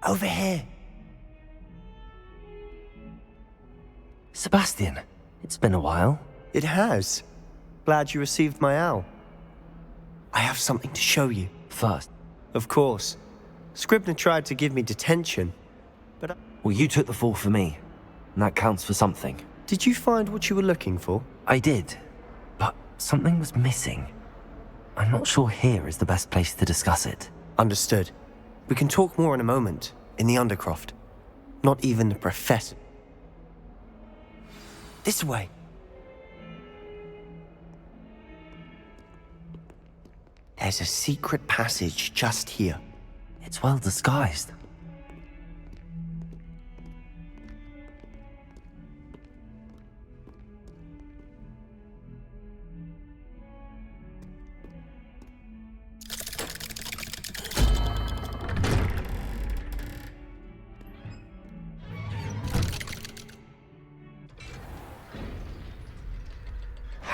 Over here. Sebastian, it's been a while. It has. Glad you received my owl. I have something to show you. First. Of course. Scribner tried to give me detention, but Well, you took the fall for me, and that counts for something. Did you find what you were looking for? I did, but something was missing. I'm not sure here is the best place to discuss it. Understood. We can talk more in a moment, in the Undercroft. Not even the professor. This way. There's a secret passage just here. It's well disguised.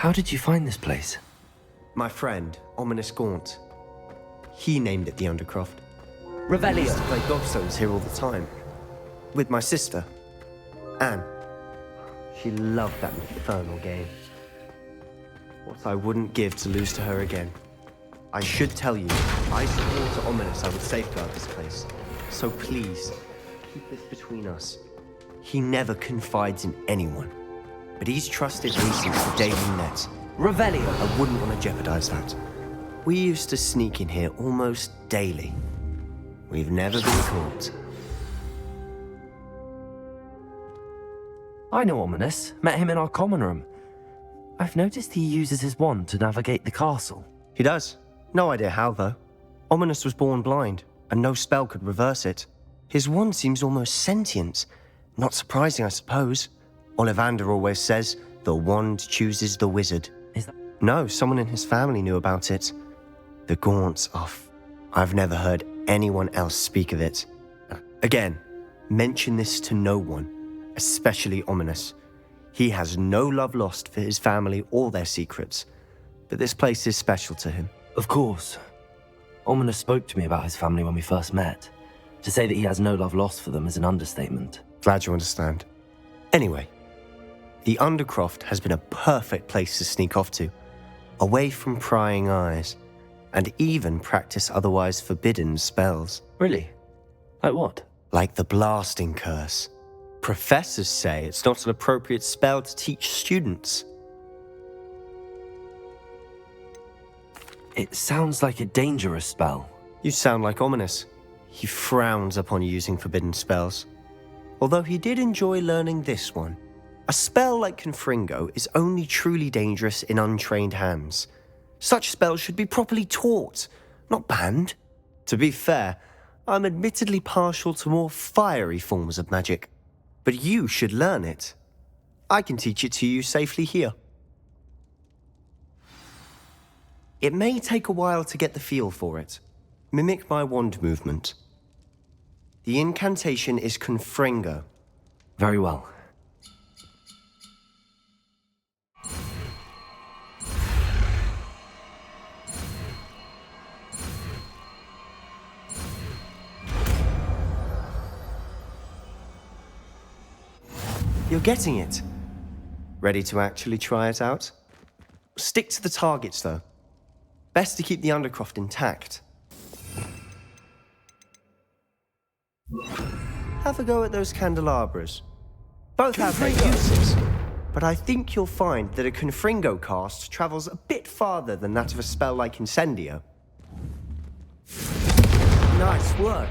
How did you find this place? My friend, Ominous Gaunt. He named it the Undercroft. I Revelio. used to play gobstones here all the time. With my sister, Anne. She loved that infernal game. What I wouldn't give to lose to her again. I should tell you, I swore to Ominous I would safeguard this place. So please, keep this between us. He never confides in anyone. But he's trusted me since the day we met. Revelio. I wouldn't want to jeopardize that. We used to sneak in here almost daily. We've never been caught. I know Ominous. Met him in our common room. I've noticed he uses his wand to navigate the castle. He does. No idea how, though. Ominous was born blind, and no spell could reverse it. His wand seems almost sentient. Not surprising, I suppose. Ollivander always says, the wand chooses the wizard. Is that... No, someone in his family knew about it. The Gaunts are I've never heard anyone else speak of it. Again, mention this to no one, especially Ominous. He has no love lost for his family or their secrets, but this place is special to him. Of course. Ominous spoke to me about his family when we first met. To say that he has no love lost for them is an understatement. Glad you understand. Anyway, the Undercroft has been a perfect place to sneak off to, away from prying eyes, and even practice otherwise forbidden spells. Really? Like what? Like the blasting curse. Professors say it's not an appropriate spell to teach students. It sounds like a dangerous spell. You sound like Ominous. He frowns upon using forbidden spells. Although he did enjoy learning this one. A spell like Confringo is only truly dangerous in untrained hands. Such spells should be properly taught, not banned. To be fair, I'm admittedly partial to more fiery forms of magic. But you should learn it. I can teach it to you safely here. It may take a while to get the feel for it. Mimic my wand movement. The incantation is Confringo. Very well. You're getting it. Ready to actually try it out? Stick to the targets, though. Best to keep the Undercroft intact. Have a go at those candelabras. Both have their uses, but I think you'll find that a Confringo cast travels a bit farther than that of a spell like Incendio. Nice work.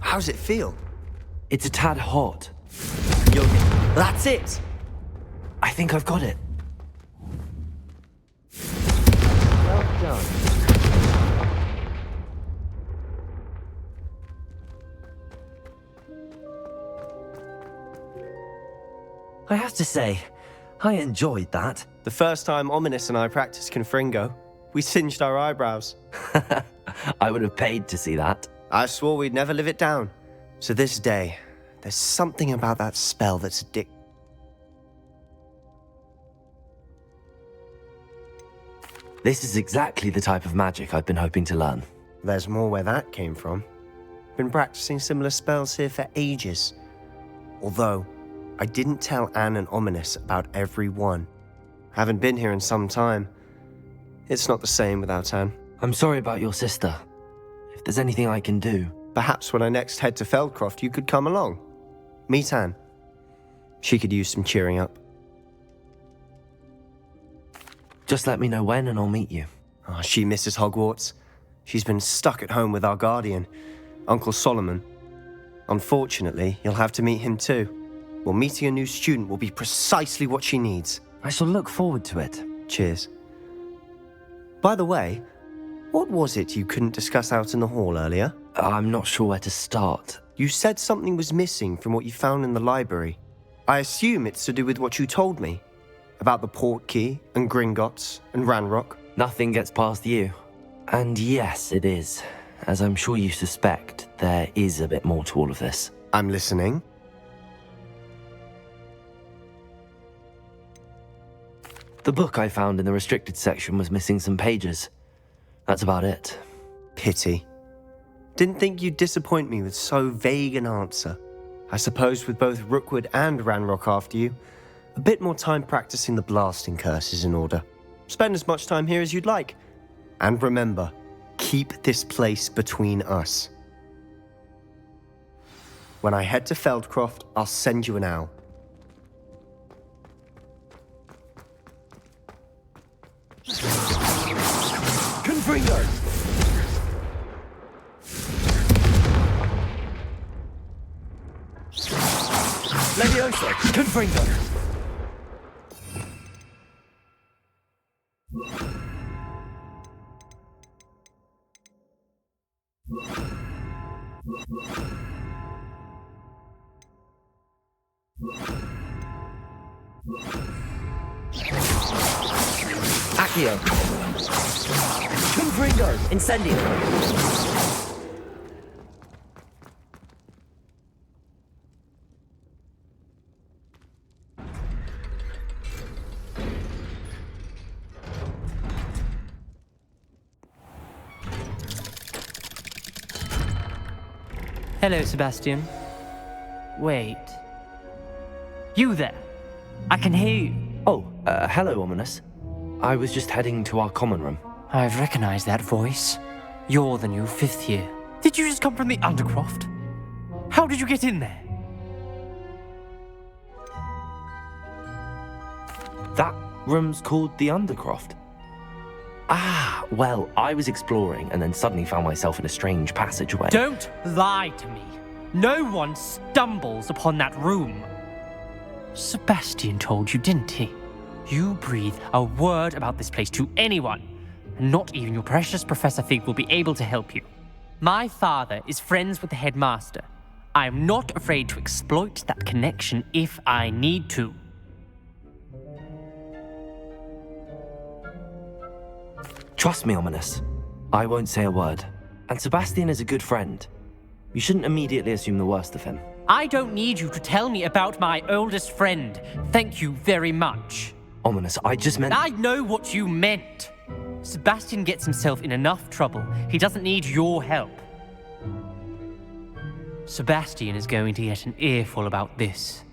How's it feel? It's a tad hot. That's it! I think I've got it. Well done. I have to say, I enjoyed that. The first time Ominous and I practiced Confringo, we singed our eyebrows. I would have paid to see that. I swore we'd never live it down. To this day, there's something about that spell that's addictive. This is exactly the type of magic I've been hoping to learn. There's more where that came from. Been practicing similar spells here for ages. Although, I didn't tell Anne and Ominous about every one. Haven't been here in some time. It's not the same without Anne. I'm sorry about your sister. If there's anything I can do... Perhaps when I next head to Feldcroft, you could come along. Meet Anne. She could use some cheering up. Just let me know when and I'll meet you. Oh, she misses Hogwarts. She's been stuck at home with our guardian, Uncle Solomon. Unfortunately, you'll have to meet him too. Well, meeting a new student will be precisely what she needs. I shall look forward to it. Cheers. By the way, what was it you couldn't discuss out in the hall earlier? I'm not sure where to start. You said something was missing from what you found in the library. I assume it's to do with what you told me. About the Portkey and Gringotts and Ranrock. Nothing gets past you. And yes, it is. As I'm sure you suspect, there is a bit more to all of this. I'm listening. The book I found in the restricted section was missing some pages. That's about it. Pity. Didn't think you'd disappoint me with so vague an answer. I suppose with both Rookwood and Ranrock after you, a bit more time practicing the blasting curse is in order. Spend as much time here as you'd like. And remember, keep this place between us. When I head to Feldcroft, I'll send you an owl. Confringo! Leviosa! Confringo! Accio! Confringo! Incendio! Hello, Sebastian. Wait. You there? I can hear you. Oh, hello, Ominous. I was just heading to our common room. I've recognized that voice. You're the new 5th year. Did you just come from the Undercroft? How did you get in there? That room's called the Undercroft. Ah, well, I was exploring and then suddenly found myself in a strange passageway. Don't lie to me. No one stumbles upon that room. Sebastian told you, didn't he? You breathe a word about this place to anyone, and not even your precious Professor Fig will be able to help you. My father is friends with the headmaster. I am not afraid to exploit that connection if I need to. Trust me, Ominous. I won't say a word. And Sebastian is a good friend. You shouldn't immediately assume the worst of him. I don't need you to tell me about my oldest friend. Thank you very much. Ominous, I just meant... I know what you meant. Sebastian gets himself in enough trouble. He doesn't need your help. Sebastian is going to get an earful about this.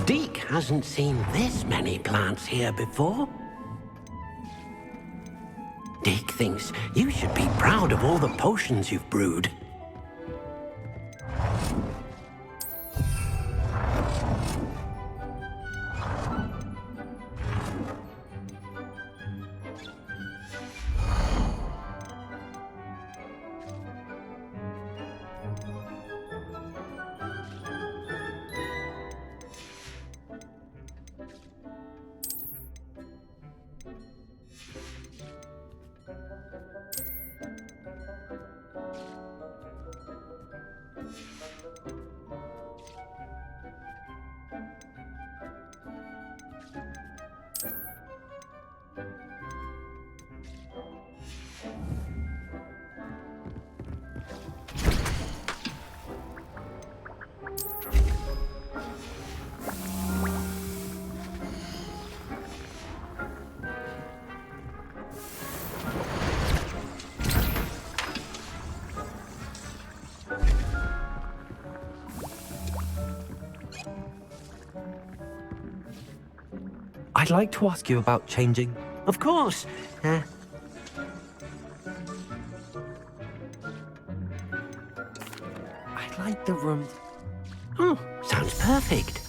Deke hasn't seen this many plants here before. Deke thinks you should be proud of all the potions you've brewed. I'd like to ask you about changing. Of course. I like the room. Oh, sounds perfect.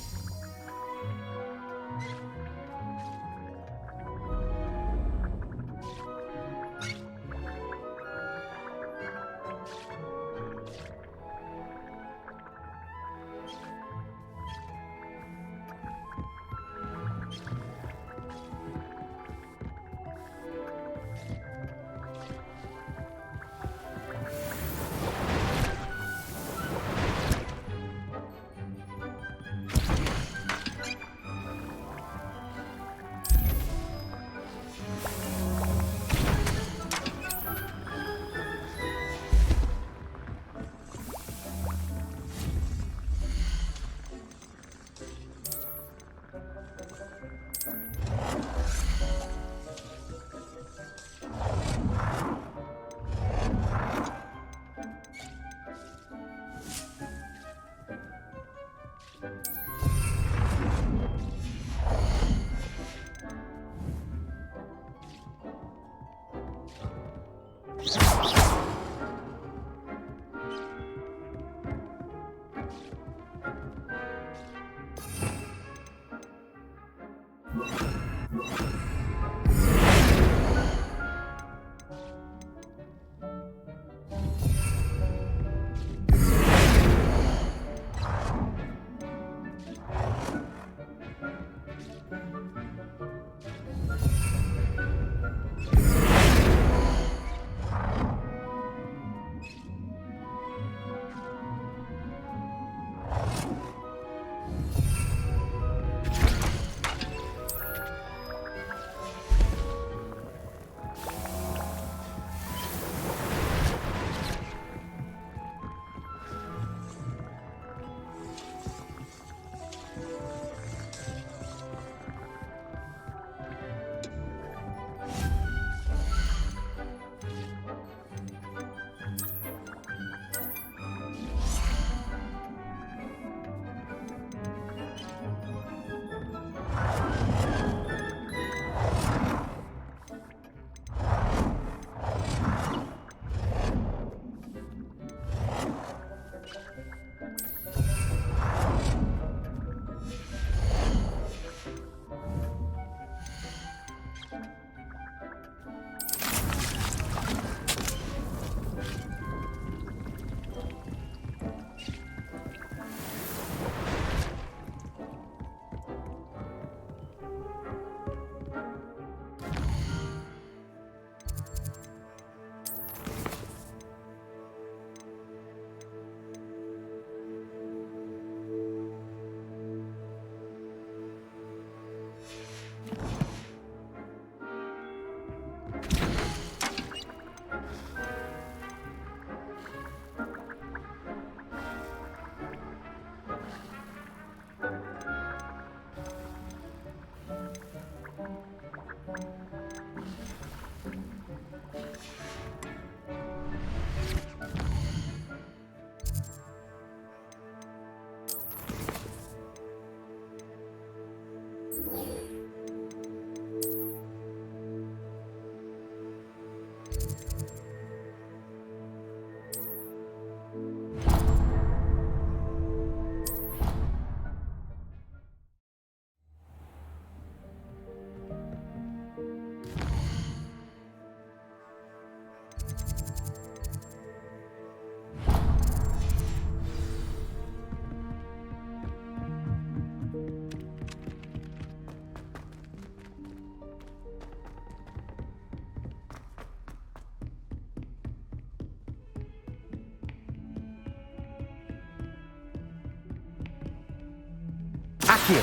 Accio.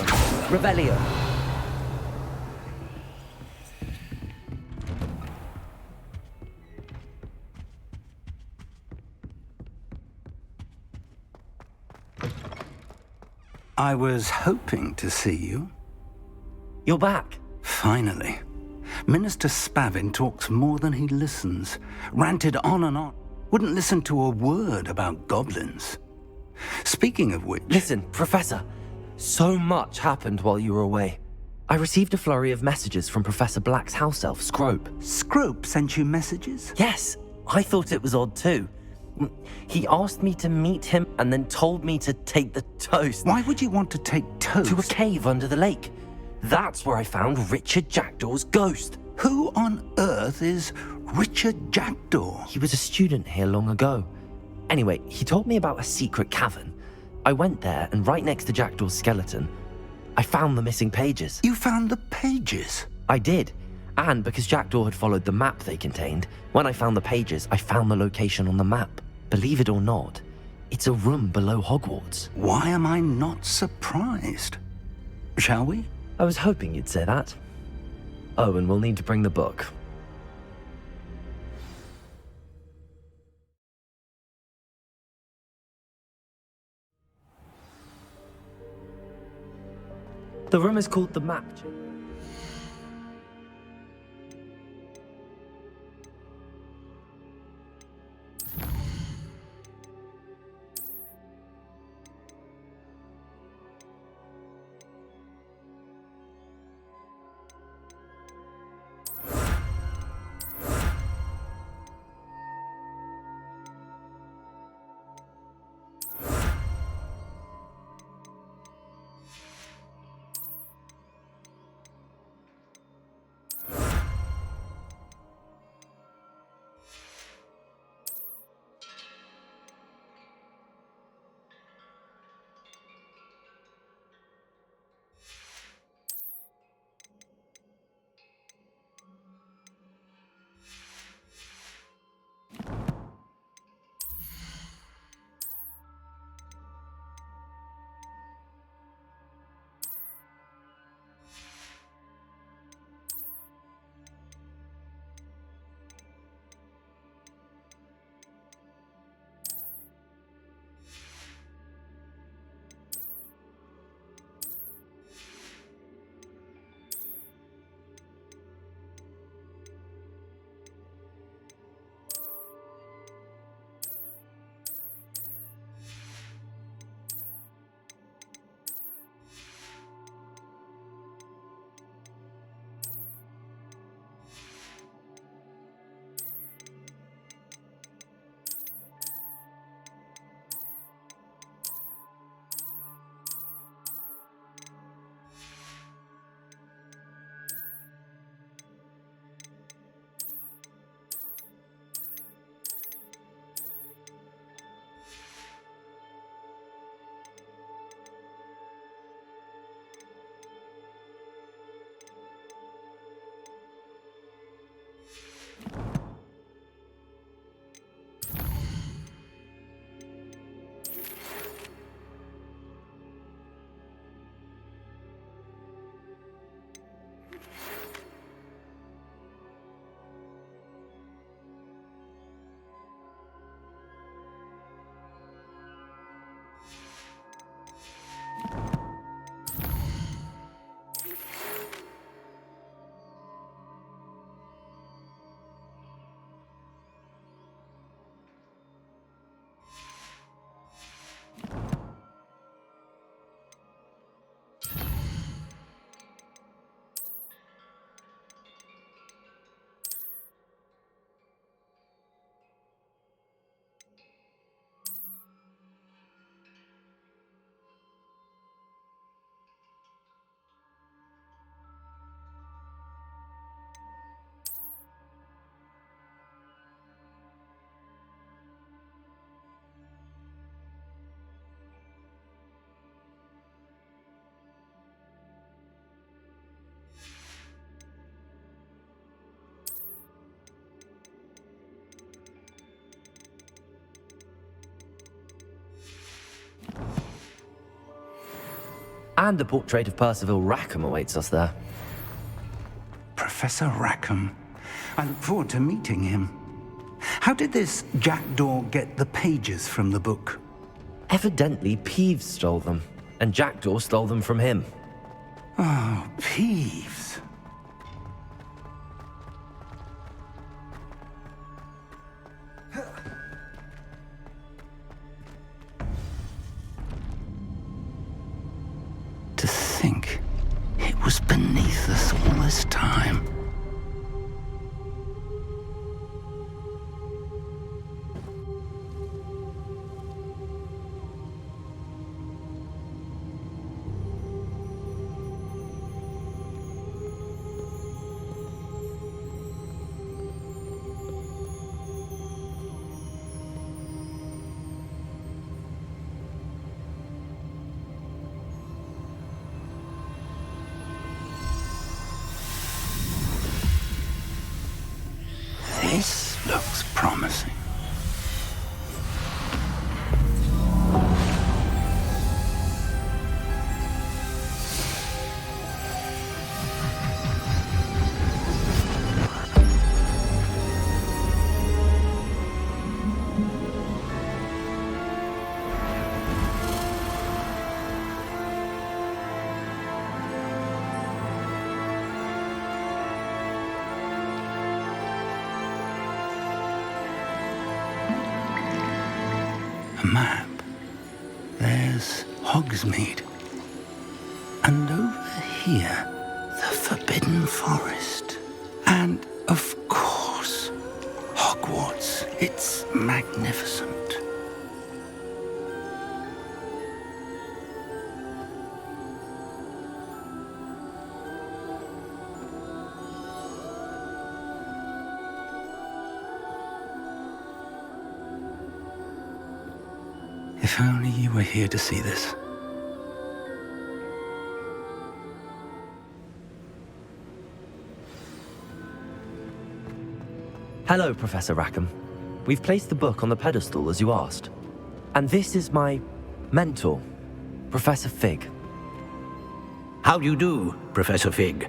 Revelio. I was hoping to see you. You're back. Finally. Minister Spavin talks more than he listens. Ranted on and on. Wouldn't listen to a word about goblins. Speaking of which... Listen, Professor. So much happened while you were away. I received a flurry of messages from Professor Black's house elf, Scrope. Scrope sent you messages? Yes, I thought it was odd too. He asked me to meet him and then told me to take the toast. Why would you want to take toast? To a cave under the lake. That's where I found Richard Jackdaw's ghost. Who on earth is Richard Jackdaw? He was a student here long ago. Anyway, he told me about a secret cavern. I went there, and right next to Jackdaw's skeleton, I found the missing pages. You found the pages? I did. And because Jackdaw had followed the map they contained, when I found the pages, I found the location on the map. Believe it or not, it's a room below Hogwarts. Why am I not surprised? Shall we? I was hoping you'd say that. Oh, and we'll need to bring the book. The room is called the Map. And a portrait of Percival Rackham awaits us there. Professor Rackham. I look forward to meeting him. How did this jackdaw get the pages from the book? Evidently, Peeves stole them, and Jackdaw stole them from him. Oh, Peeves. To think it was beneath us all this time. This looks promising. A map. There's Hogsmeade. And over here, the Forbidden Forest. And, of course, Hogwarts. It's magnificent. If only you were here to see this. Hello, Professor Rackham. We've placed the book on the pedestal as you asked. And this is my mentor, Professor Fig. How do you do, Professor Fig?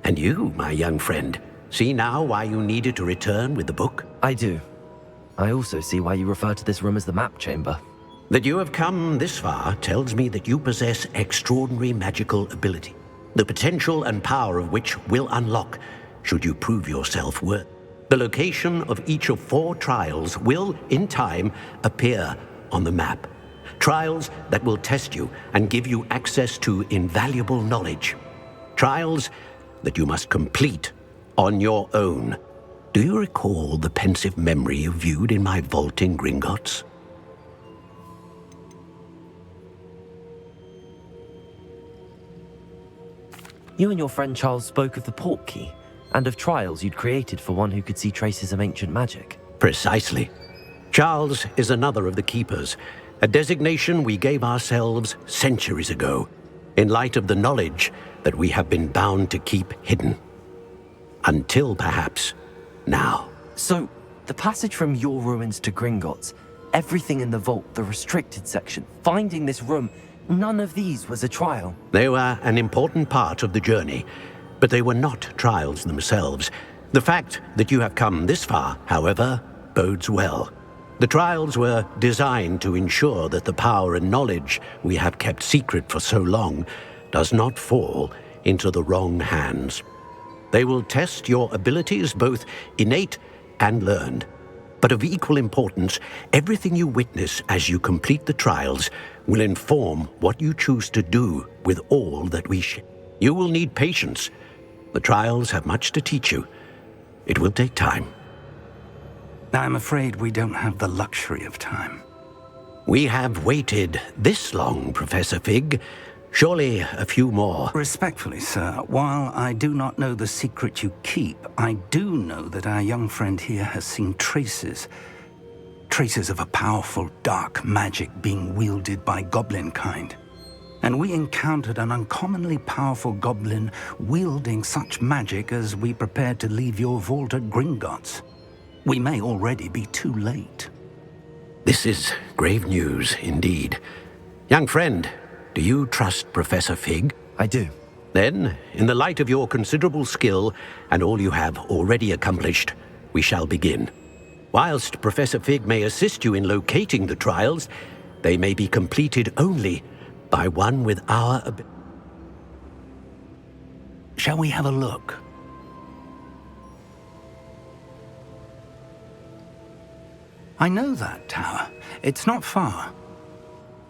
And you, my young friend, see now why you needed to return with the book? I do. I also see why you refer to this room as the map chamber. That you have come this far tells me that you possess extraordinary magical ability, the potential and power of which will unlock should you prove yourself worthy. The location of each of 4 trials will, in time, appear on the map. Trials that will test you and give you access to invaluable knowledge. Trials that you must complete on your own. Do you recall the pensive memory you viewed in my vault in Gringotts? You and your friend Charles spoke of the portkey, and of trials you'd created for one who could see traces of ancient magic. Precisely. Charles is another of the Keepers, a designation we gave ourselves centuries ago, in light of the knowledge that we have been bound to keep hidden. Until, perhaps, now. So, the passage from your ruins to Gringotts, everything in the vault, the restricted section, finding this room, none of these was a trial. They were an important part of the journey, but they were not trials themselves. The fact that you have come this far, however, bodes well. The trials were designed to ensure that the power and knowledge we have kept secret for so long does not fall into the wrong hands. They will test your abilities, both innate and learned. But of equal importance, everything you witness as you complete the trials will inform what you choose to do with all that we share. You will need patience. The trials have much to teach you. It will take time. I'm afraid we don't have the luxury of time. We have waited this long, Professor Fig. Surely a few more. Respectfully, sir, while I do not know the secret you keep, I do know that our young friend here has seen traces of a powerful dark magic being wielded by goblin kind. And we encountered an uncommonly powerful goblin wielding such magic as we prepared to leave your vault at Gringotts. We may already be too late. This is grave news indeed. Young friend, Do you trust Professor Fig? I do. Then, in the light of your considerable skill and all you have already accomplished, we shall begin. Whilst Professor Fig may assist you in locating the trials, they may be completed only by one with our ability. Shall we have a look? I know that tower. It's not far.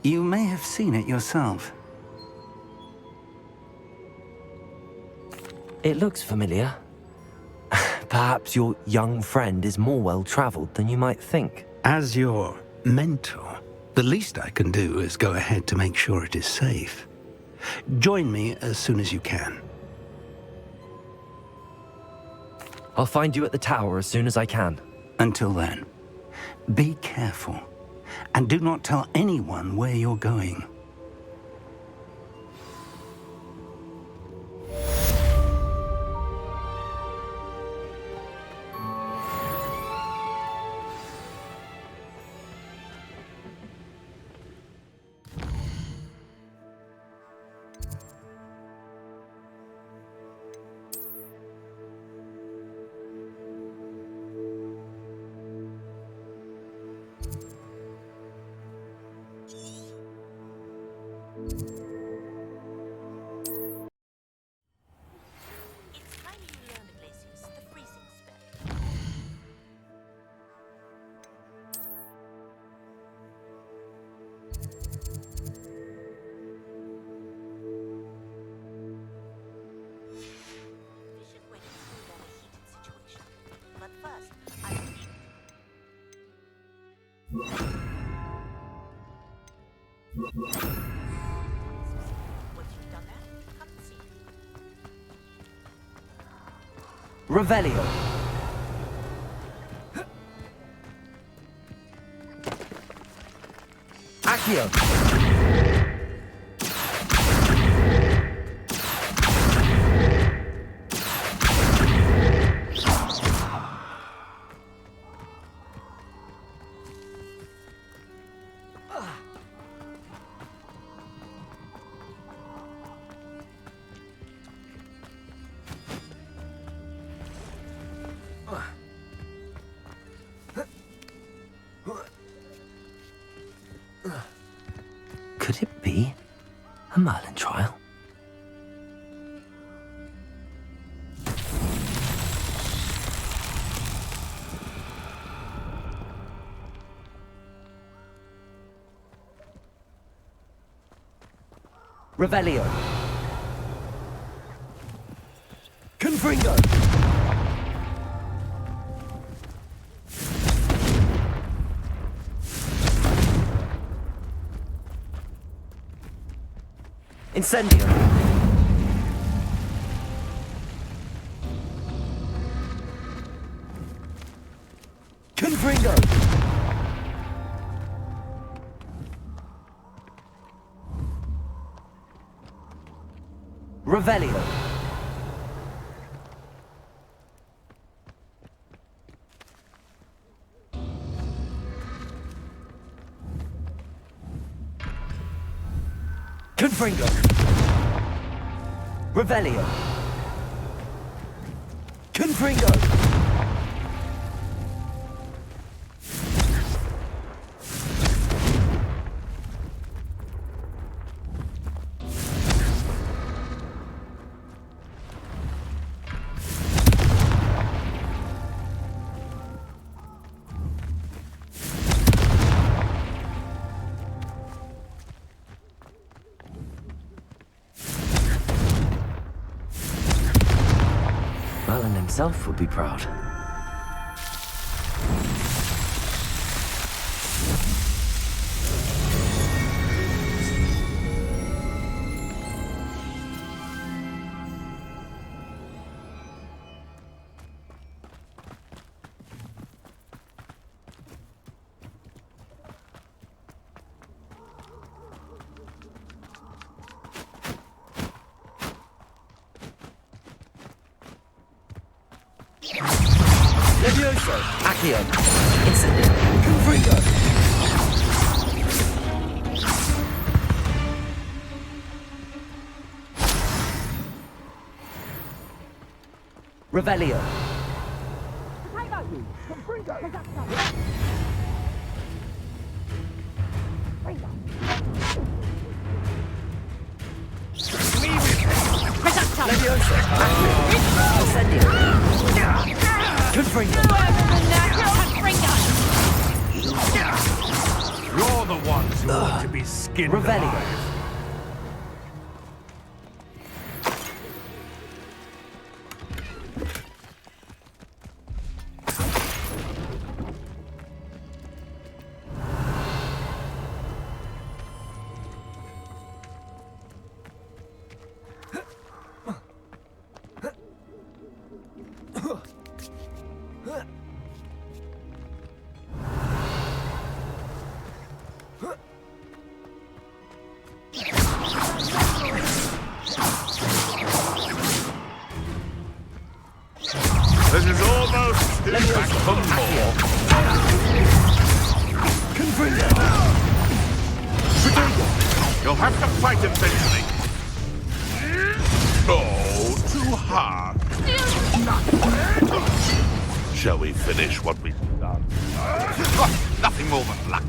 You may have seen it yourself. It looks familiar. Perhaps your young friend is more well-traveled than you might think. As your mentor, the least I can do is go ahead to make sure it is safe. Join me as soon as you can. I'll find you at the tower as soon as I can. Until then, be careful, and do not tell anyone where you're going. It's time you learned, Glacius, the freezing spell. We should wait and cool down a heated situation. But first, I will need... Once you've done that, come and see. Revelio. Accio. Could it be a Merlin trial? Revelio. Confringo. Incendio. Confringo. Revelio. Confringo. Revelio. Confringo. Merlin himself would be proud. Levioso. Accio. Incendio. Confringo. Revelio. Leviosa. Incendio. Confringo. You're the ones who want to be skinned Revelio. alive. This is almost back humble. You'll have to fight eventually. Oh, too hard. Shall we finish what we've done? Nothing more than luck.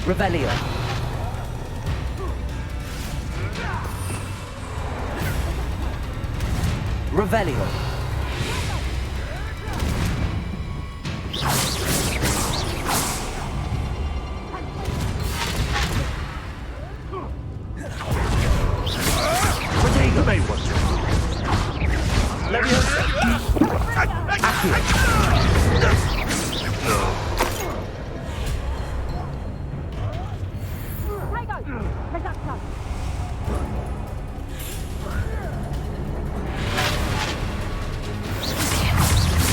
Revelio. Revelio. You may want to. Leviosa. Accio.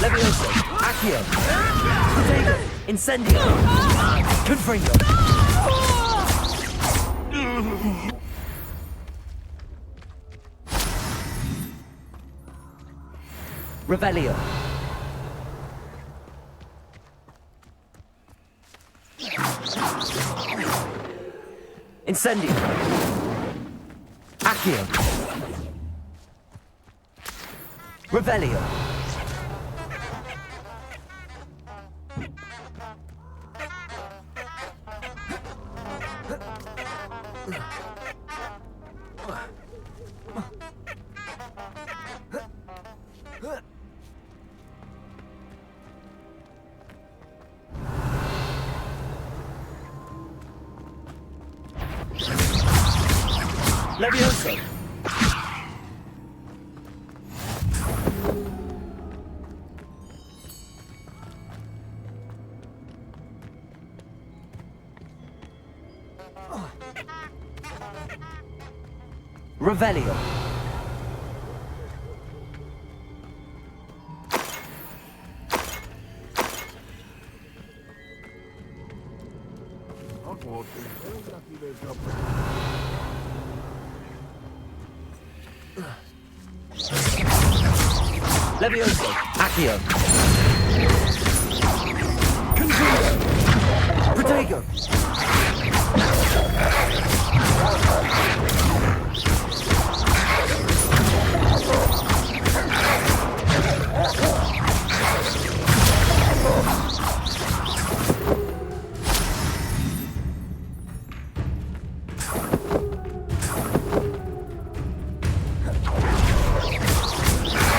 Leviosa. Accio. Protego. Incendio. Confringo. Revelio. Incendio. Accio. Revelio. Leviosa. Revelio. Leviosa. Accio. Confringo. Protego.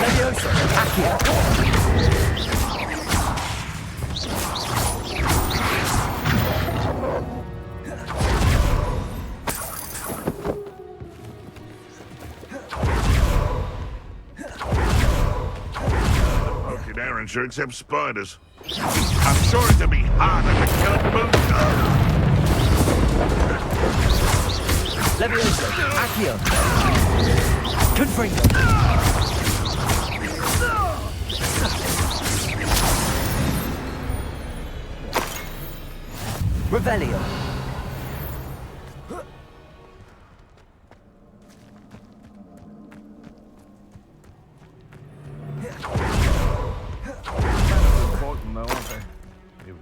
Leviosa. Accio. Aaron sure accepts spiders. I'm sure it'll be harder to kill a moon. Leviosa. Accio. Confringo. Revelio.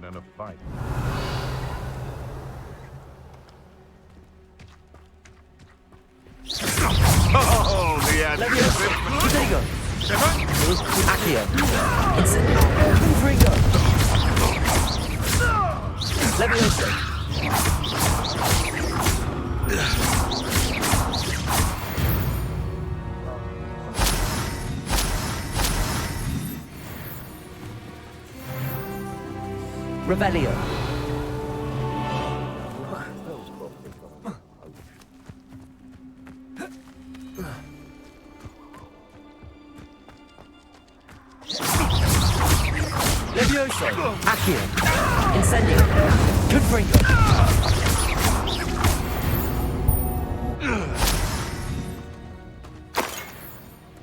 and a fight. Oh, the Leviosa! Protego! Accio! Confringo! Leviosa! Revelio! Levioso! Accio! Incendio! Confringo!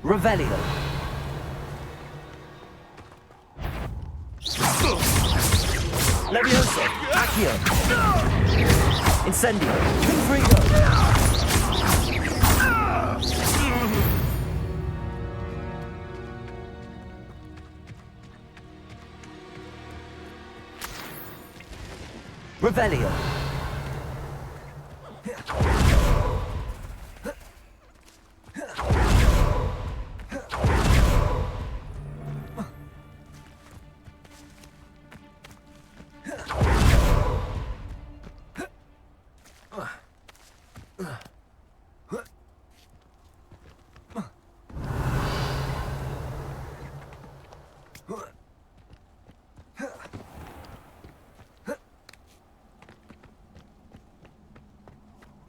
Revelio! Levioso! Accio! Incendio! Confringo! Revelio!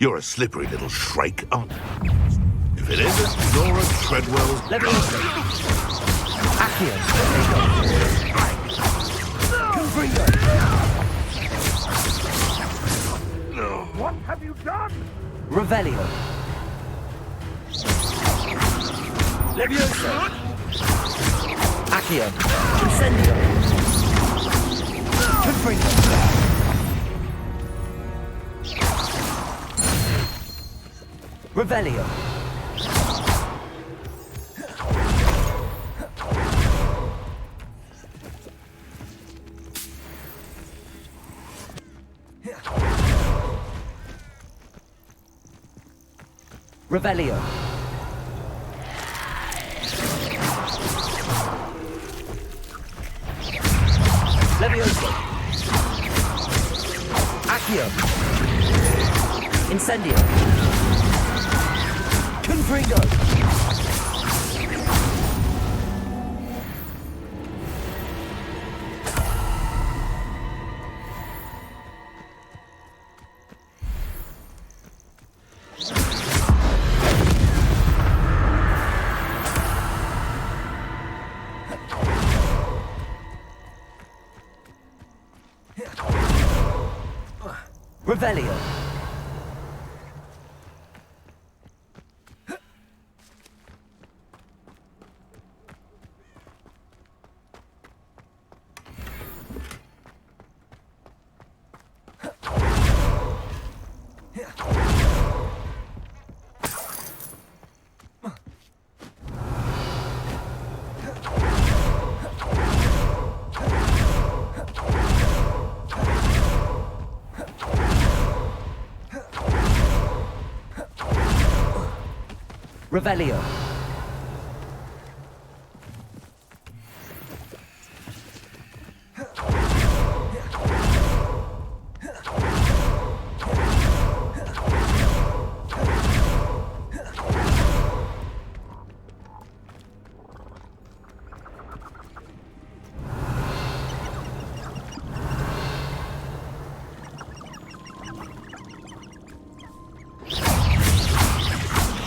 You're a slippery little shrike, aren't you? If it isn't Nora Treadwell's... Levioso! Accio! Confringo! What have you done? Revelio! Levioso! Accio! Incendio! Confringo! Revelio! Revelio! Levioso! Accio! Incendio! Confringo! Revelio! Revelio!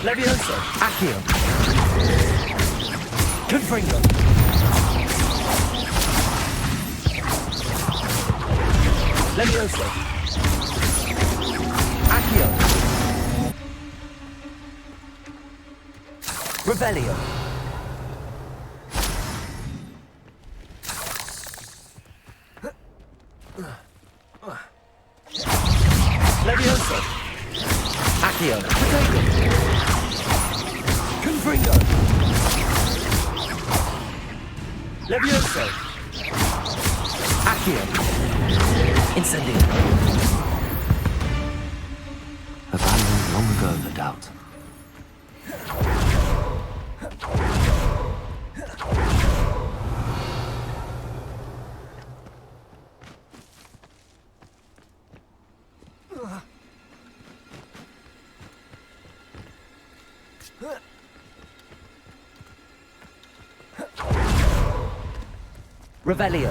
Levioso! Accio! Confringo! Levioso! Accio! Revelio! Levioso! Accio! Confringo! Levioso! Accio! Incendio. Abandoned long ago, no doubt. Revelio.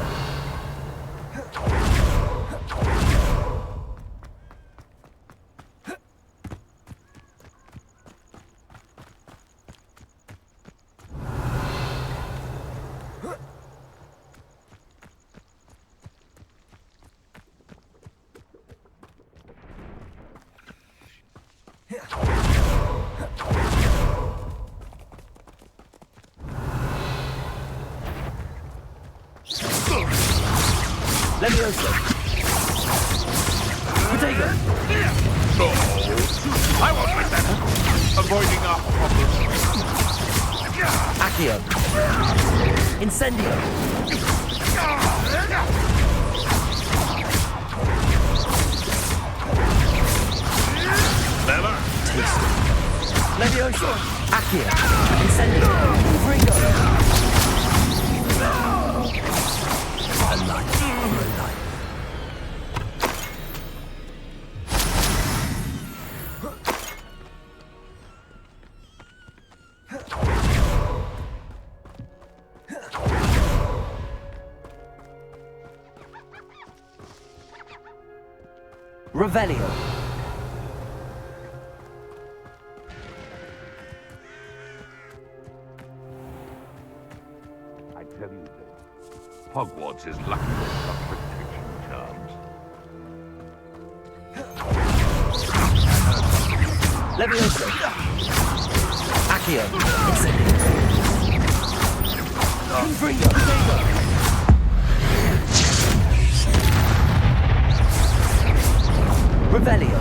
Levioso. Potato. No. I want my better. Avoiding our problems. Accio. Incendio. Never. Levioso. Accio. Incendio. Fringo. A light. Revelio. I tell you this. Hogwarts is lucky with some protection charms. Levioso. Accio. Incendio. Fringo. Potato. Revelio.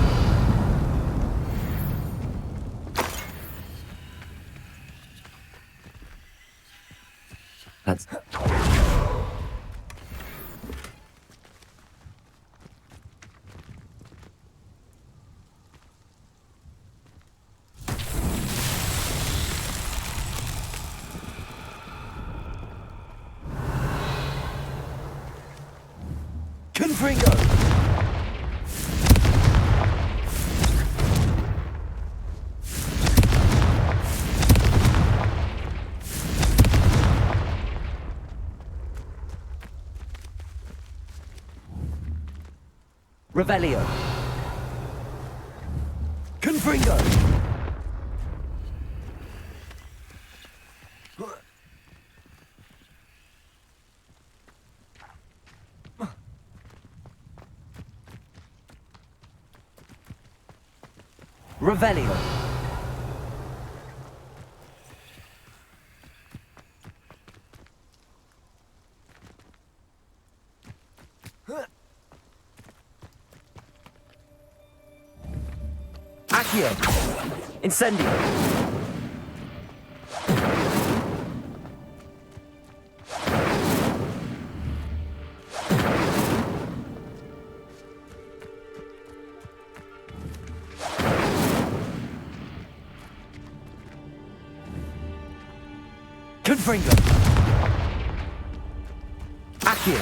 That's... Confringo. Revelio. Confringo. Revelio. Accio. Incendio. Confringo. Accio.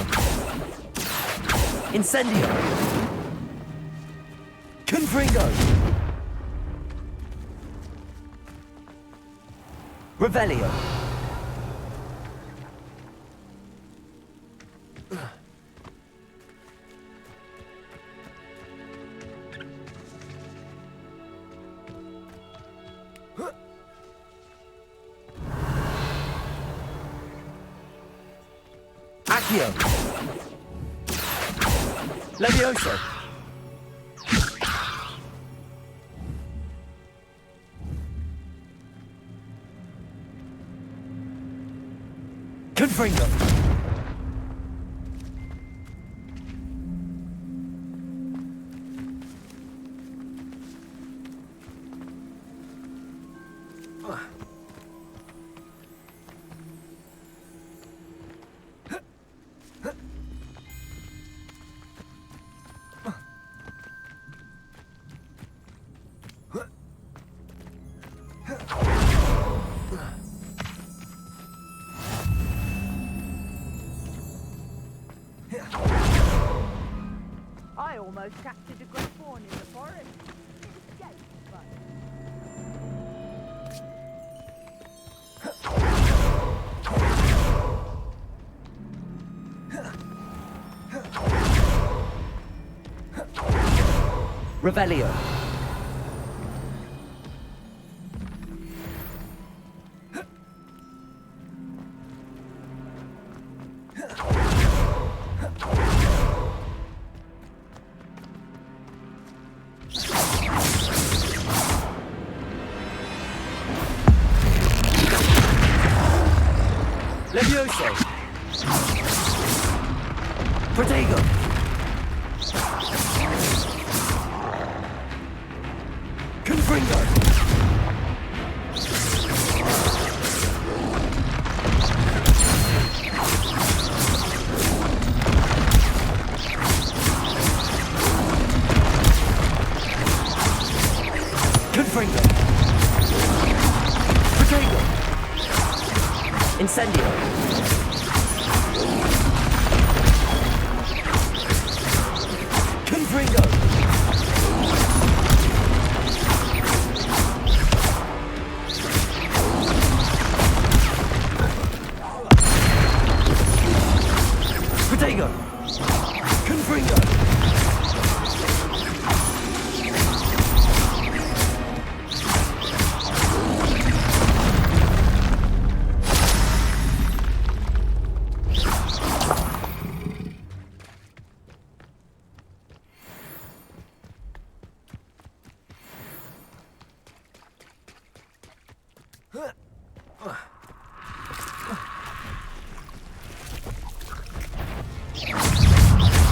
Incendio. Confringo. Revelio. Accio. Levioso. Confringo. almost captured a great fawn in the forest. It escaped, but... Revelio. Levioso. Protego. Confringo. Confringo. Protego. Incendio. Confringo. Protego. Confringo.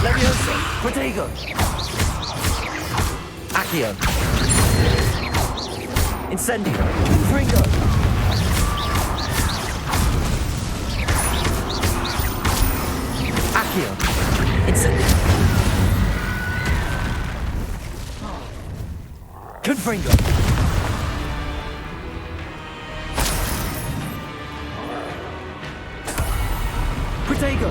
Levioso. Protego. Accio. Incendio. Confringo. Accio. Incendio. Confringo. Protego.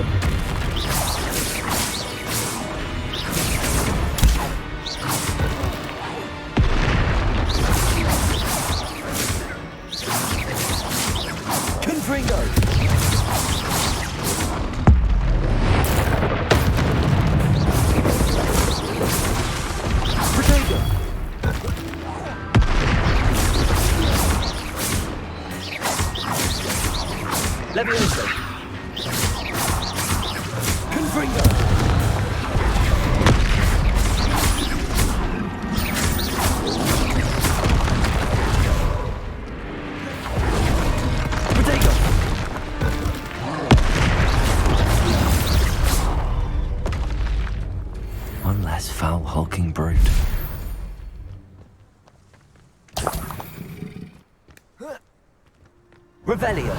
Confringo. Protego. Levioso. Confringo. Protego. One less foul hulking brute. Revelio.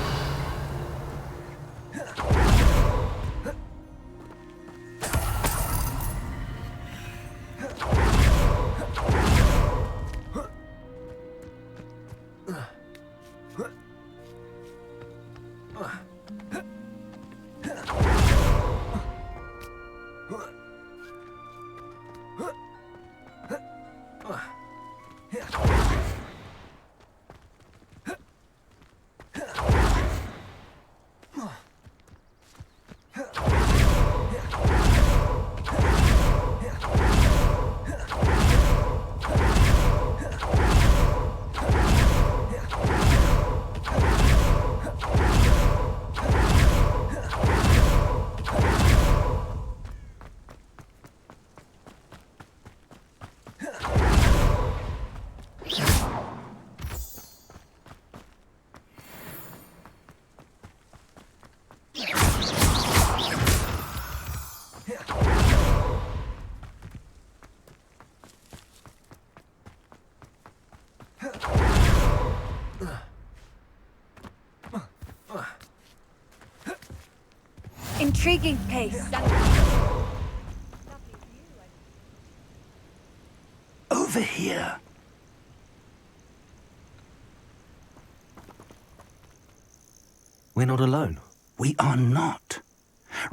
Intriguing case. Over here. We're not alone. We are not.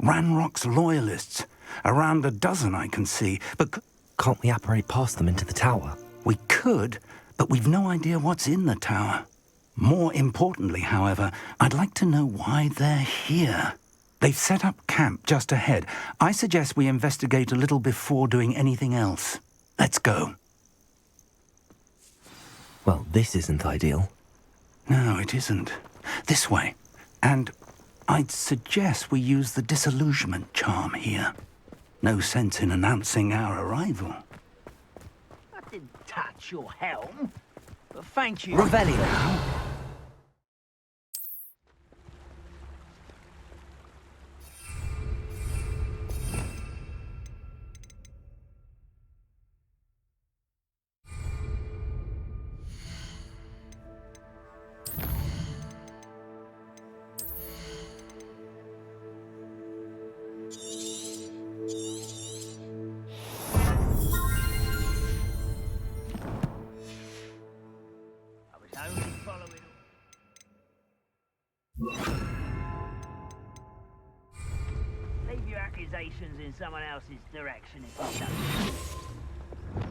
Ranrock's loyalists Around a dozen I can see, but Can't we apparate past them into the tower? we could, but we've no idea what's in the tower. More importantly, however, I'd like to know why they're here. They've set up camp just ahead. I suggest we investigate a little before doing anything else. Let's go. Well, this isn't ideal. No, it isn't. This way. And I'd suggest we use the disillusionment charm here. No sense in announcing our arrival. I didn't touch your helm, but thank you. Revelio! Leave your accusations in someone else's direction if you don't.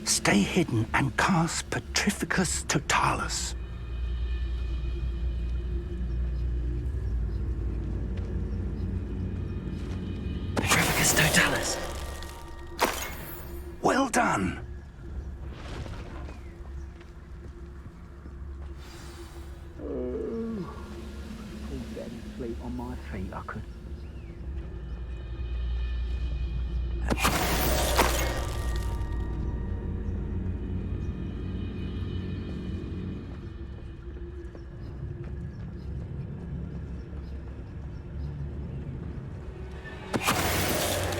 Stay hidden and cast Petrificus Totalis. Petrificus Totalis! Well done. Sleep on my feet, I could.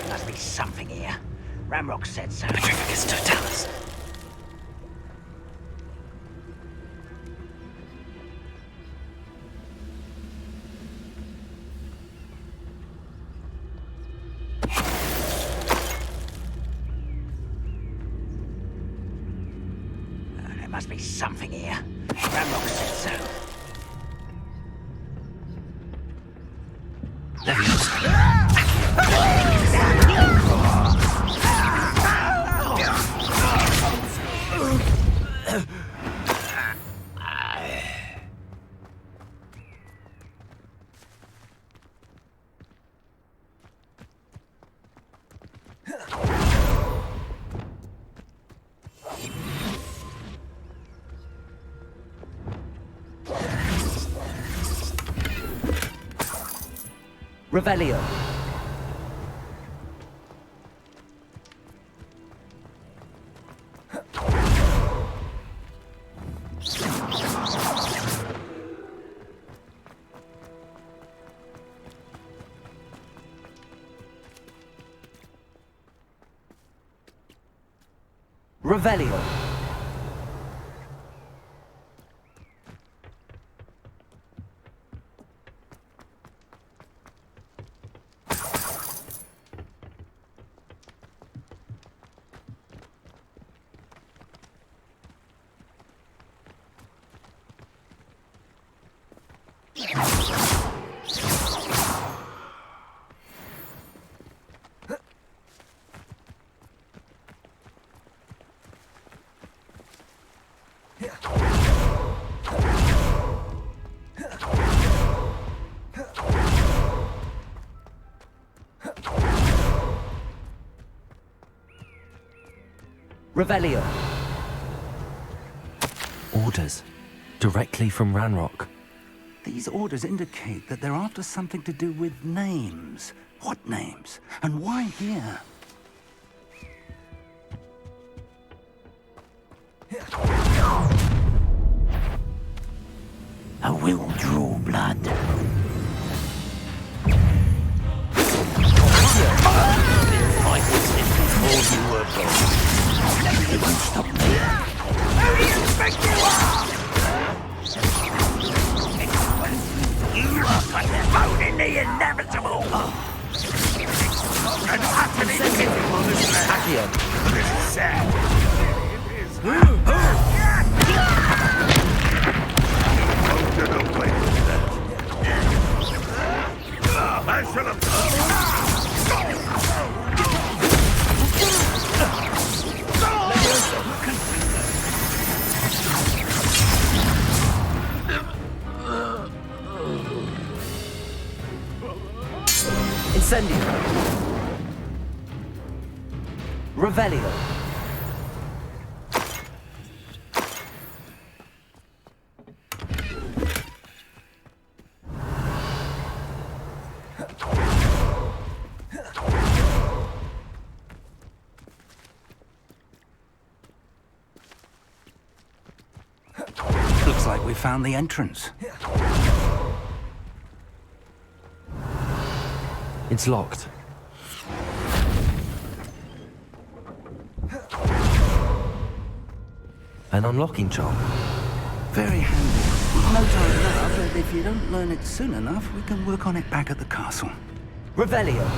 Must be something here. Ramrock said so. Petrificus Totalis! There must be something here. Ramrock said so. Revelio! Revelio! Revelio! Orders. Directly from Ranrock. These orders indicate that they're after something to do with names. What names? And why here? I will draw blood. I was in before you were born. You won't stop me. Who do you think you are? You are postponing the inevitable. And utterly pitiful, isn't it? Accio! This is sad. It is. Hold it away with that. I shall Incendio. Revelio. Looks like we found the entrance. It's locked. An unlocking charm. Very handy. No time now, but if you don't learn it soon enough, we can work on it back at the castle. Revelio.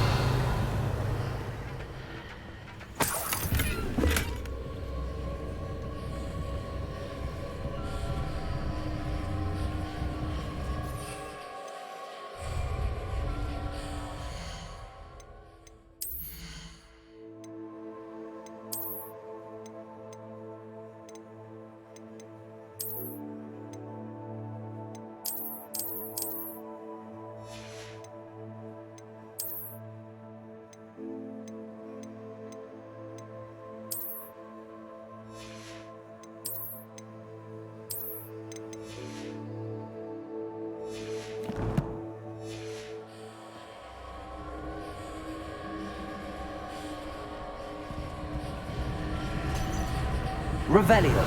Revelio.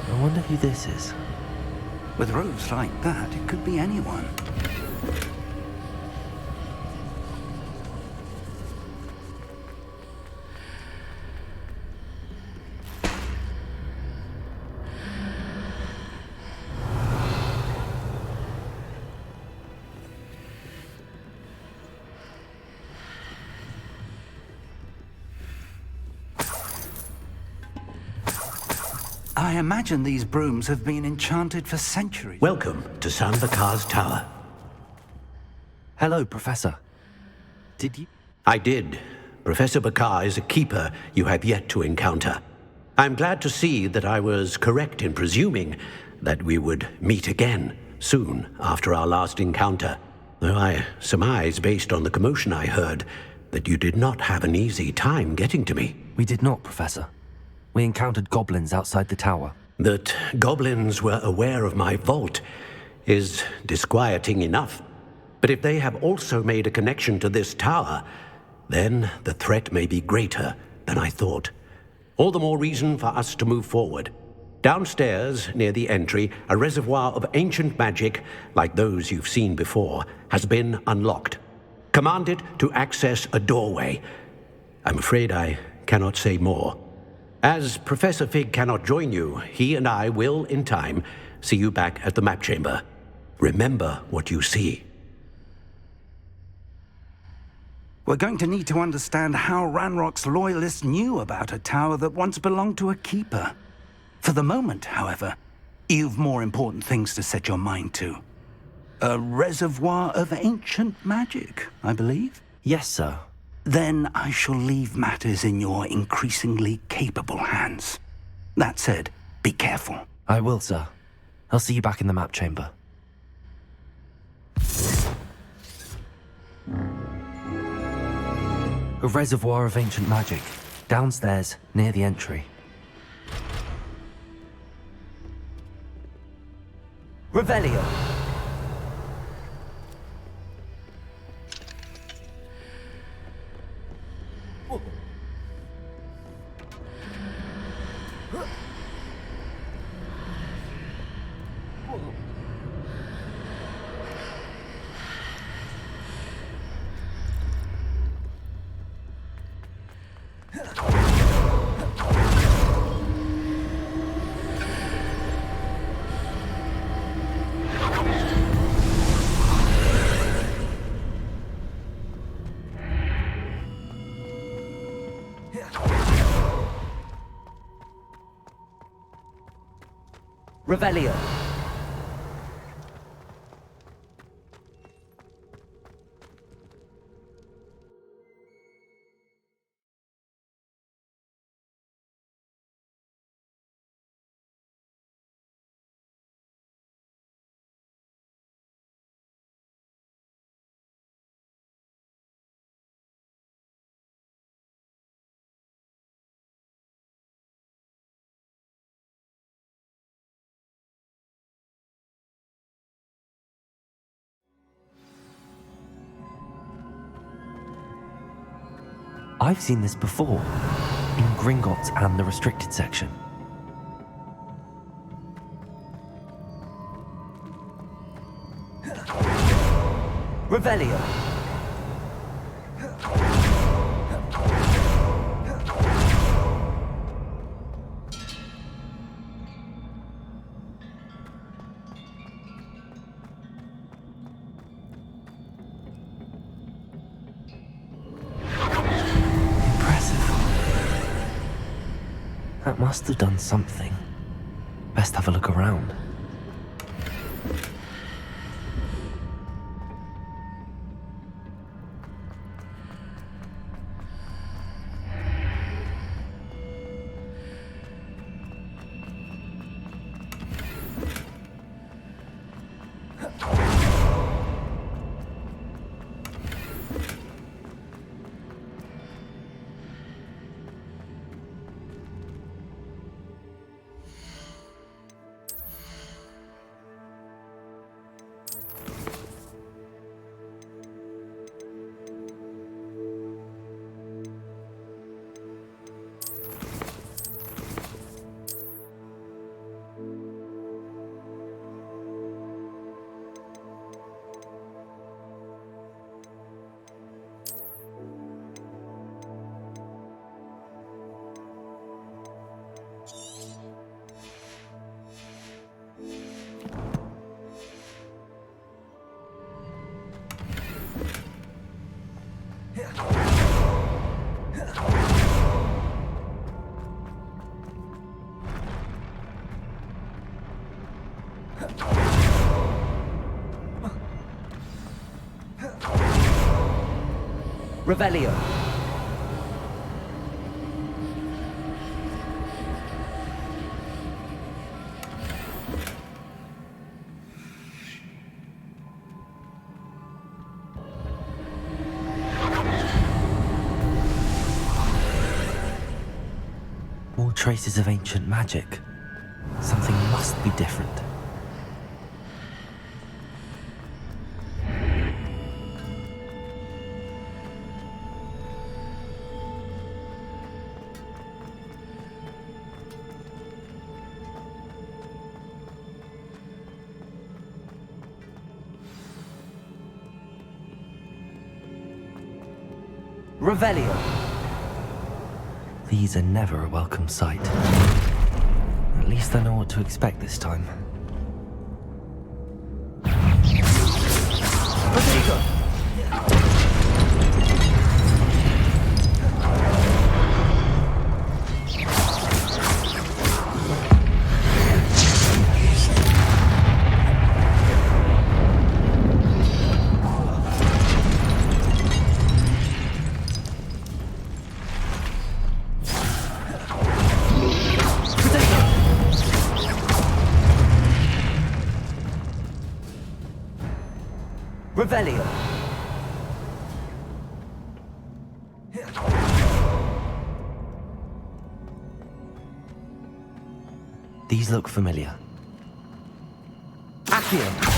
I wonder who this is. With robes like that, it could be anyone. I imagine these brooms have been enchanted for centuries. Welcome to San Bakar's tower. Hello, Professor. Did you? I did. Professor Bakar is a keeper you have yet to encounter. I'm glad to see that I was correct in presuming that we would meet again soon after our last encounter, though I surmise, based on the commotion I heard, that you did not have an easy time getting to me. We did not, Professor. We encountered goblins outside the tower. That goblins were aware of my vault is disquieting enough. But if they have also made a connection to this tower, then the threat may be greater than I thought. All the more reason for us to move forward. Downstairs, near the entry, a reservoir of ancient magic, like those you've seen before, has been unlocked. Command it to access a doorway. I'm afraid I cannot say more. As Professor Fig cannot join you, he and I will, in time, see you back at the map chamber. Remember what you see. We're going to need to understand how Ranrock's loyalists knew about a tower that once belonged to a keeper. For the moment, however, you've more important things to set your mind to. A reservoir of ancient magic, I believe? Yes, sir. Then I shall leave matters in your increasingly capable hands. That said, be careful. I will, sir. I'll see you back in the map chamber. A reservoir of ancient magic, downstairs, near the entry. Revelio. Revelio. I've seen this before, in Gringotts and the restricted section. Revelio. That must have done something. Best have a look around. Revelio. More traces of ancient magic. Something must be different. Revelio. These are never a welcome sight. At least I know what to expect this time. Revelio. These look familiar. Accio.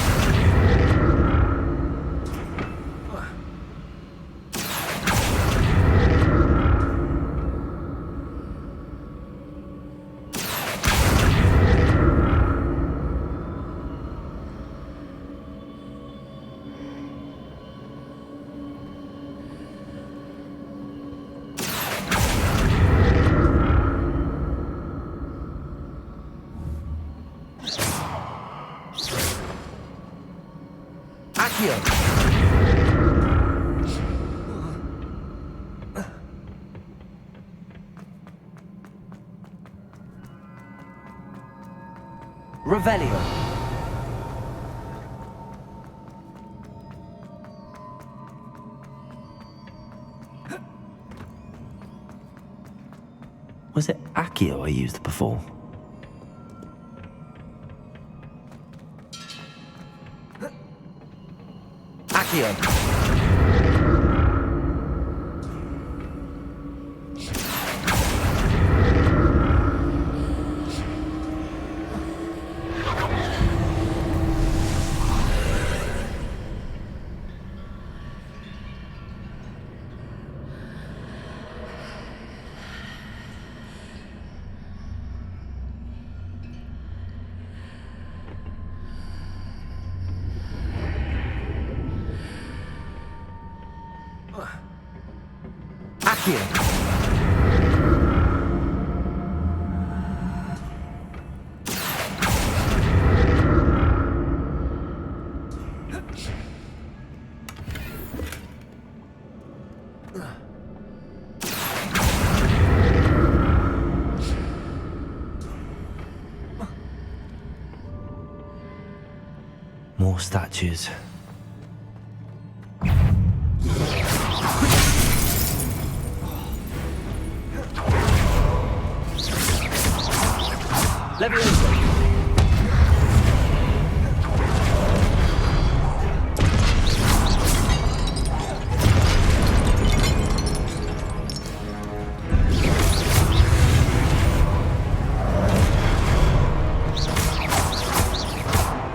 Revelio. Was it Accio I used before? Accio. Accio! More statues. Leviosa!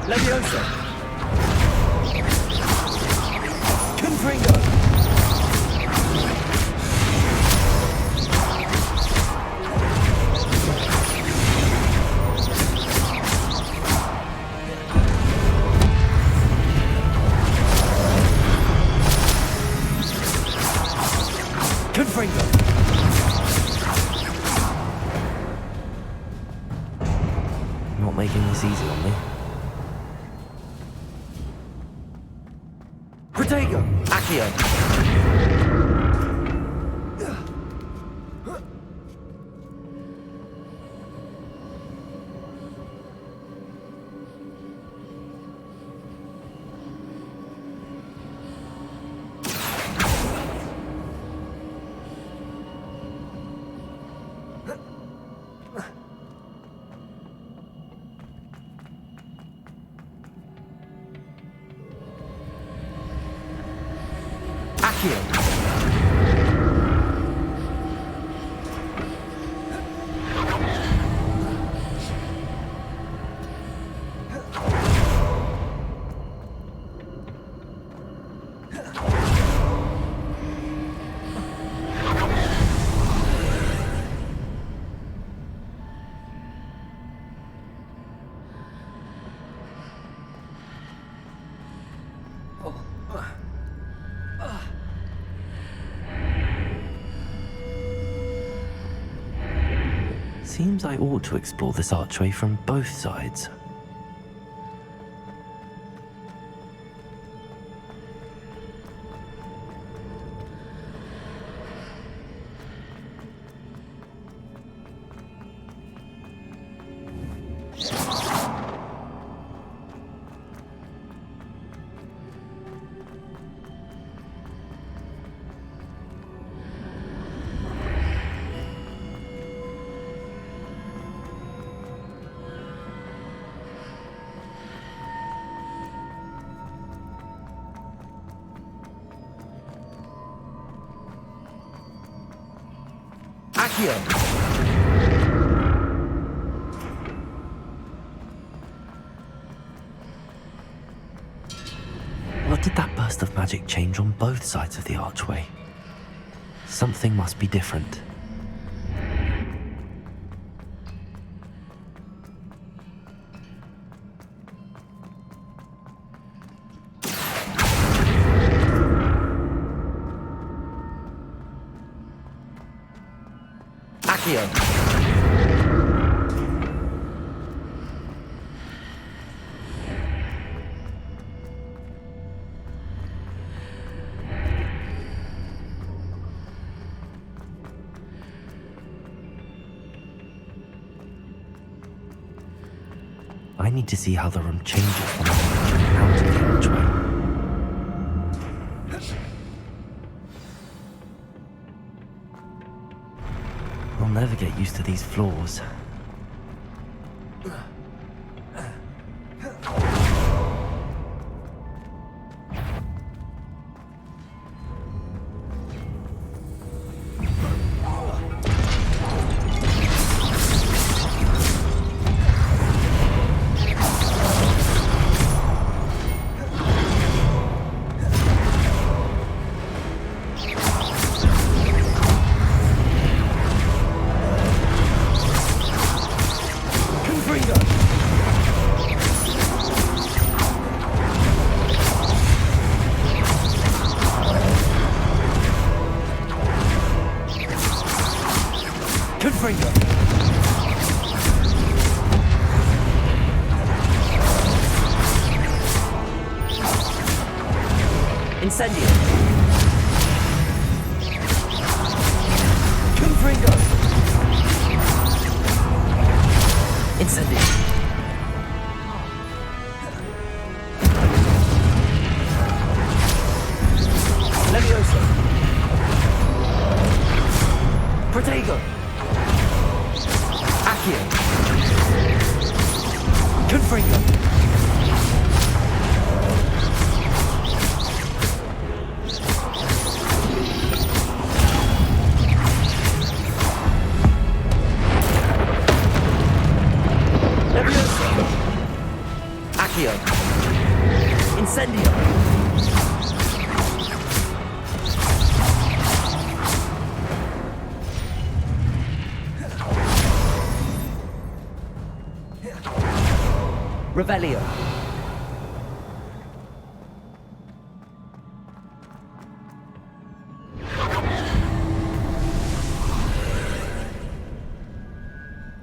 Leviosa! Confringo! Confringo! Not making this easy on me. Protego! Accio! Seems I ought to explore this archway from both sides. Accio! What did that burst of magic change on both sides of the archway? Something must be different. Accio! I need to see how the room changes when I'm out of the archway. I'll never get used to these floors. Incendio. Confringo. Incendio. Levioso. Protego. Accio. Confringo. Levioso. Accio. Incendio. Revelio.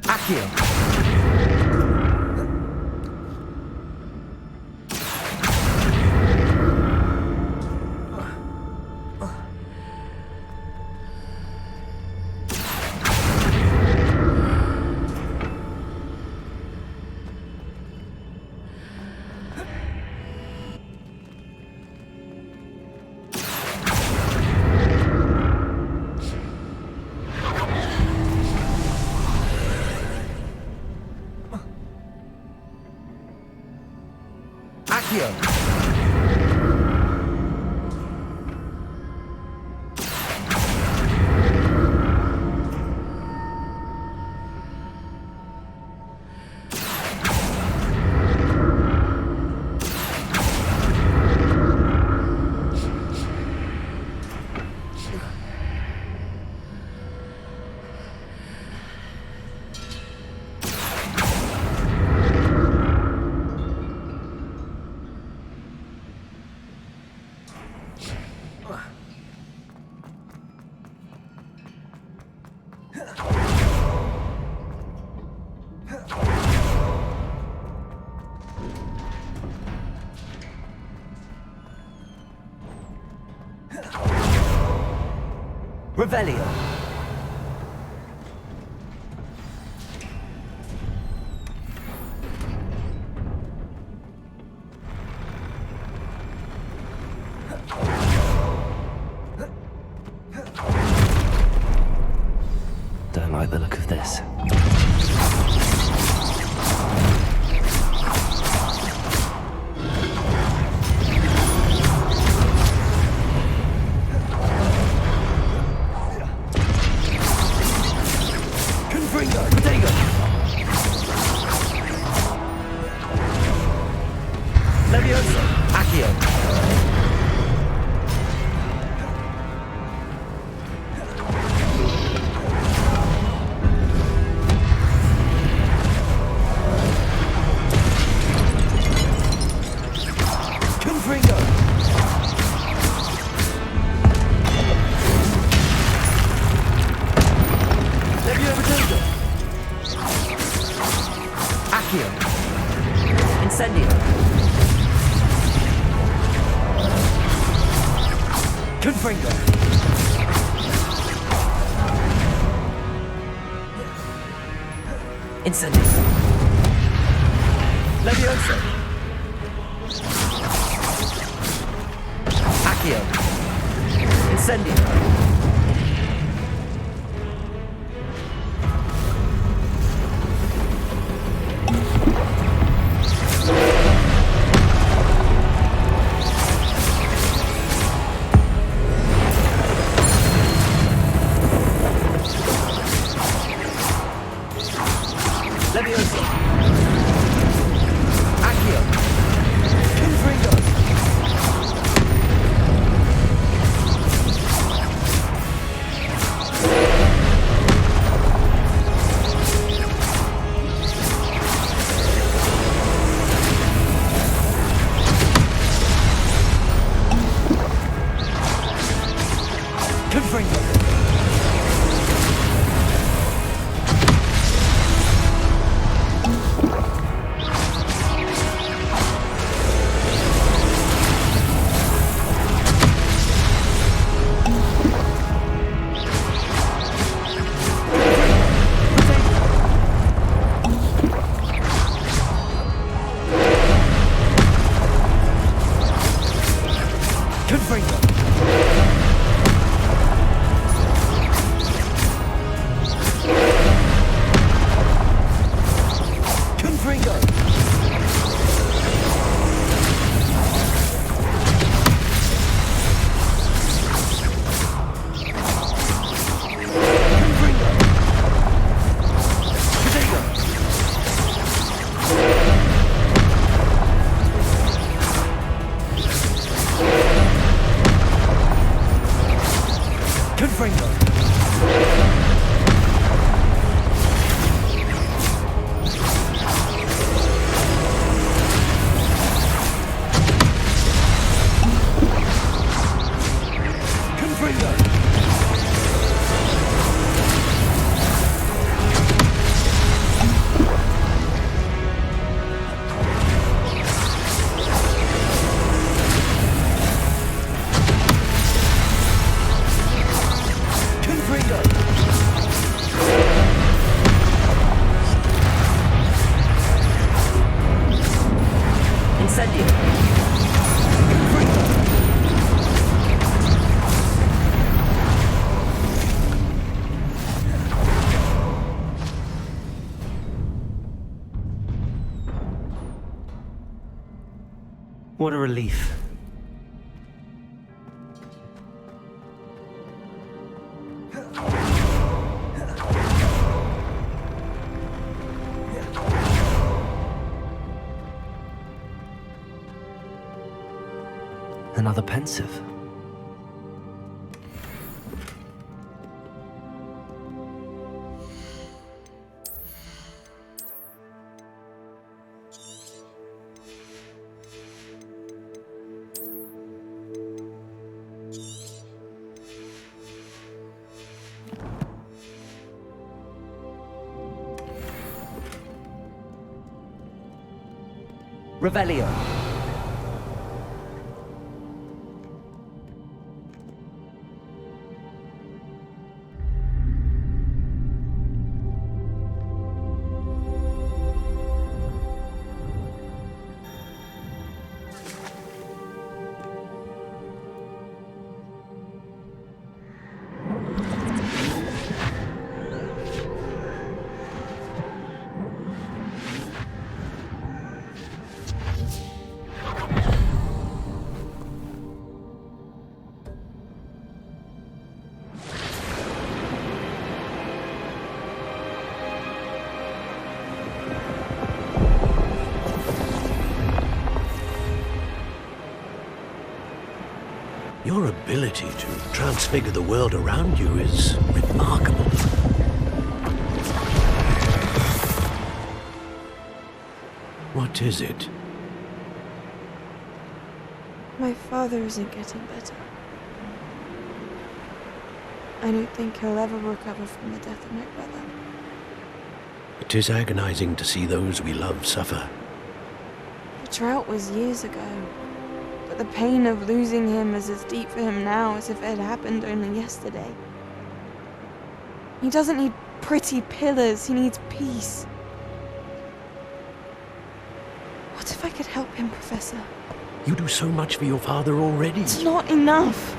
Accio. Accio. Revelio. Don't like the look of this. Levioso. Accio. Confringo. Levioso. Accio. Incendio. Confringo. Incendio. Levioso. Accio. Incendio. Levioso. Accio. Confringo. Confringo. What a relief. Another pensive. Revelio. Your ability to transfigure the world around you is remarkable. What is it? My father isn't getting better. I don't think he'll ever recover from the death of my brother. It is agonizing to see those we love suffer. The drought was years ago, but the pain of losing him is as deep for him now as if it had happened only yesterday. He doesn't need pretty pillars, he needs peace. What if I could help him, Professor? You do so much for your father already. It's not enough.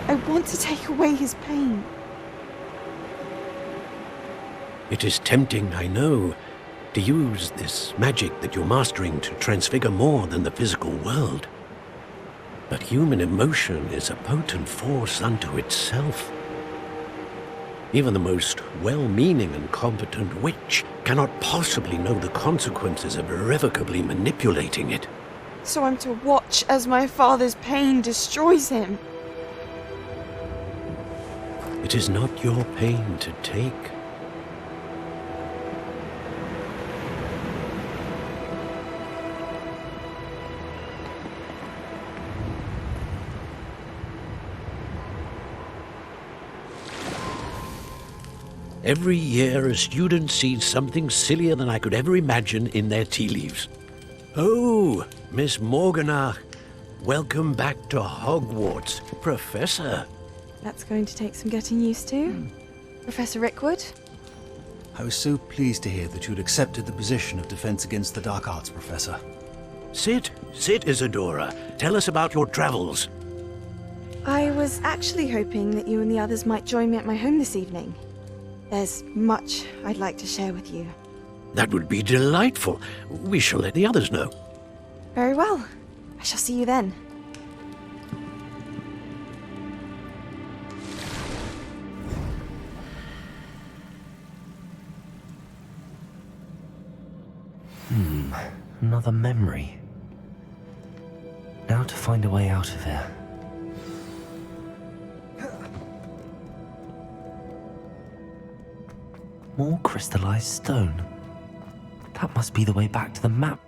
I want to take away his pain. It is tempting, I know, to use this magic that you're mastering to transfigure more than the physical world. But human emotion is a potent force unto itself. Even the most well-meaning and competent witch cannot possibly know the consequences of irrevocably manipulating it. So I'm to watch as my father's pain destroys him. It is not your pain to take. Every year, a student sees something sillier than I could ever imagine in their tea leaves. Oh, Miss Morganach, welcome back to Hogwarts, Professor. That's going to take some getting used to. Professor Rickwood? I was so pleased to hear that you'd accepted the position of Defense Against the Dark Arts, Professor. Sit, Isadora. Tell us about your travels. I was actually hoping that you and the others might join me at my home this evening. There's much I'd like to share with you. That would be delightful. We shall let the others know. Very well. I shall see you then. Another memory. Now to find a way out of here. More crystallized stone. That must be the way back to the map.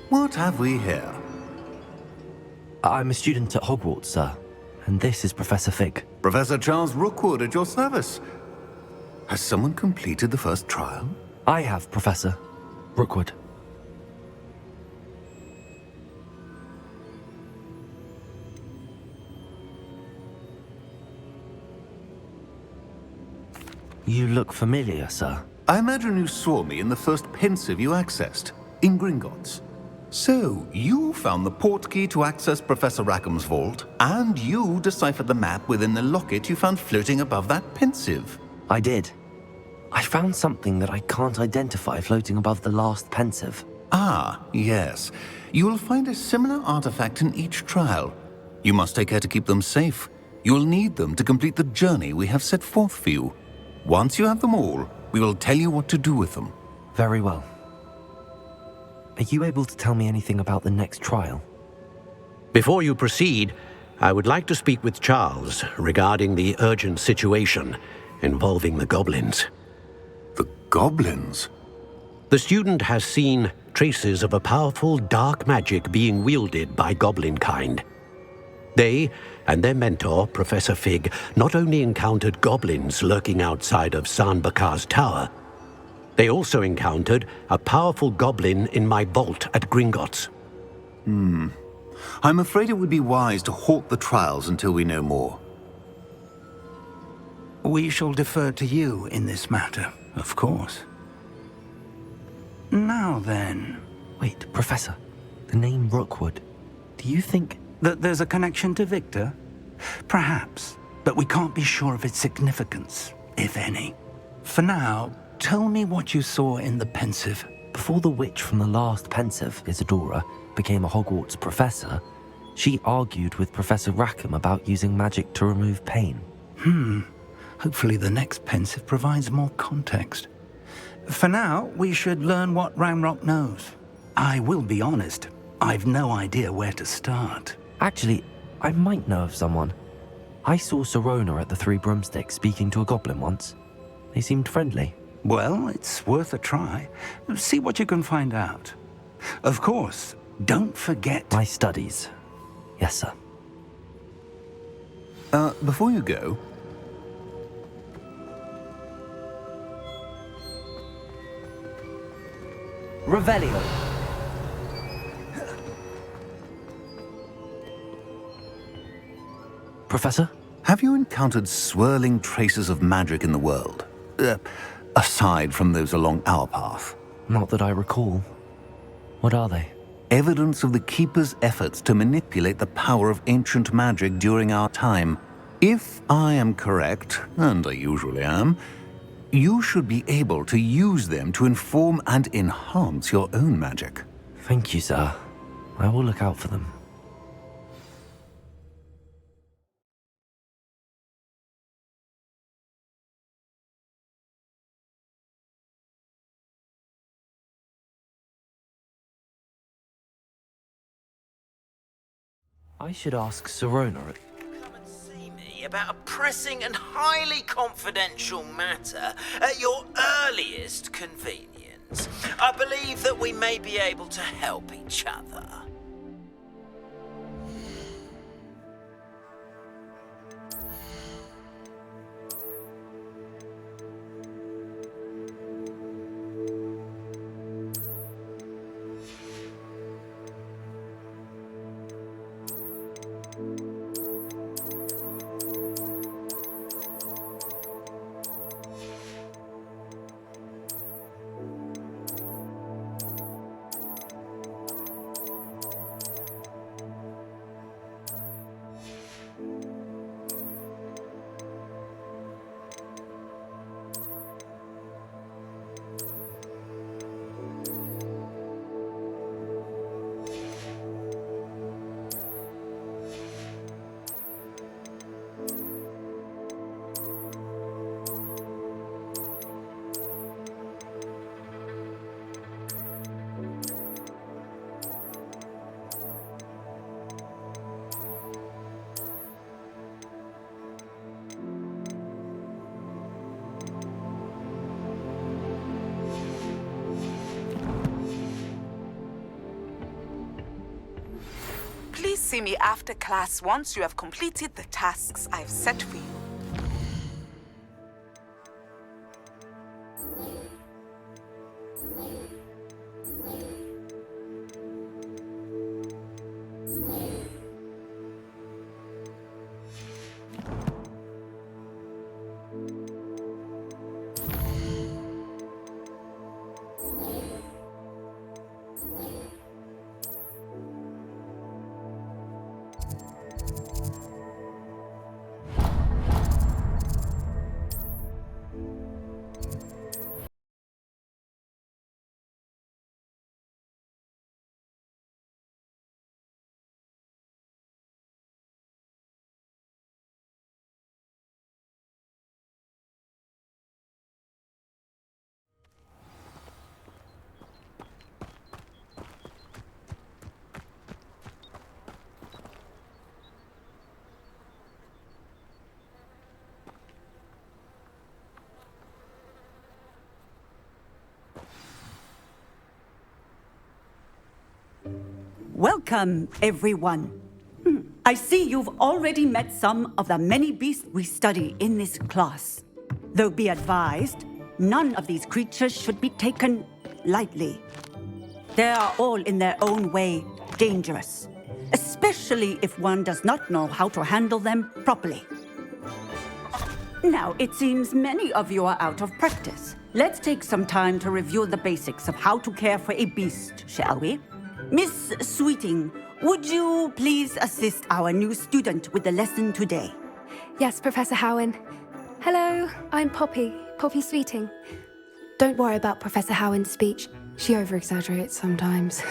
What have we here? I'm a student at Hogwarts, sir. And this is Professor Fig. Professor Charles Rookwood at your service. Has someone completed the first trial? I have, Professor Rookwood. You look familiar, sir. I imagine you saw me in the first pensive you accessed, in Gringotts. So, you found the portkey to access Professor Rackham's vault, and you deciphered the map within the locket you found floating above that pensive. I did. I found something that I can't identify floating above the last pensive. Ah, yes. You will find a similar artifact in each trial. You must take care to keep them safe. You will need them to complete the journey we have set forth for you. Once you have them all, we will tell you what to do with them. Very well. Are you able to tell me anything about the next trial? Before you proceed, I would like to speak with Charles regarding the urgent situation involving the goblins. The goblins? The student has seen traces of a powerful dark magic being wielded by goblin kind. They and their mentor, Professor Fig, not only encountered goblins lurking outside of San Bakar's tower, they also encountered a powerful goblin in my vault at Gringotts. I'm afraid it would be wise to halt the trials until we know more. We shall defer to you in this matter, of course. Now then... Wait, Professor. The name Rookwood. Do you think... that there's a connection to Victor? Perhaps, but we can't be sure of its significance, if any. For now, tell me what you saw in the pensive. Before the witch from the last pensive, Isadora, became a Hogwarts professor, she argued with Professor Rackham about using magic to remove pain. Hopefully the next pensive provides more context. For now, we should learn what Ranrock knows. I will be honest, I've no idea where to start. Actually, I might know of someone. I saw Sirona at the Three Broomsticks speaking to a goblin once. They seemed friendly. Well, it's worth a try. See what you can find out. Of course, don't forget... My studies. Yes, sir. Before you go... Revelio. Professor? Have you encountered swirling traces of magic in the world? Aside from those along our path? Not that I recall. What are they? Evidence of the Keeper's efforts to manipulate the power of ancient magic during our time. If I am correct, and I usually am, you should be able to use them to inform and enhance your own magic. Thank you, sir. I will look out for them. I should ask Sirona. Come and see me about a pressing and highly confidential matter at your earliest convenience. I believe that we may be able to help each other. see me after class once you have completed the tasks I've set for you. Welcome, everyone. I see you've already met some of the many beasts we study in this class. Though be advised, none of these creatures should be taken lightly. They are all in their own way dangerous, especially if one does not know how to handle them properly. Now, it seems many of you are out of practice. Let's take some time to review the basics of how to care for a beast, shall we? Miss Sweeting, would you please assist our new student with the lesson today? Yes, Professor Howen. Hello, I'm Poppy Sweeting. Don't worry about Professor Howen's speech. She over-exaggerates sometimes.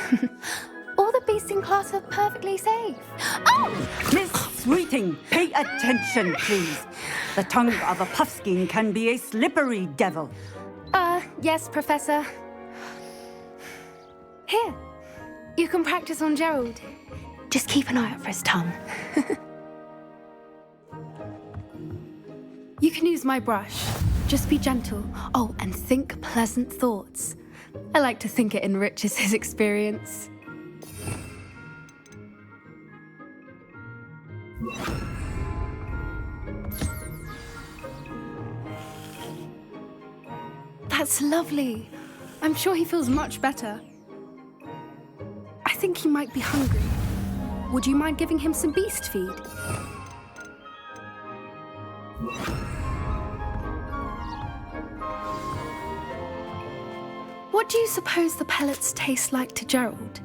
All the beasts in class are perfectly safe. Oh! Miss Sweeting, pay attention, please. The tongue of a puffskein can be a slippery devil. Yes, Professor. Here. You can practice on Gerald. Just keep an eye out for his tongue. You can use my brush. Just be gentle. Oh, and think pleasant thoughts. I like to think it enriches his experience. That's lovely. I'm sure he feels much better. I think he might be hungry. Would you mind giving him some beast feed? What do you suppose the pellets taste like to Gerald?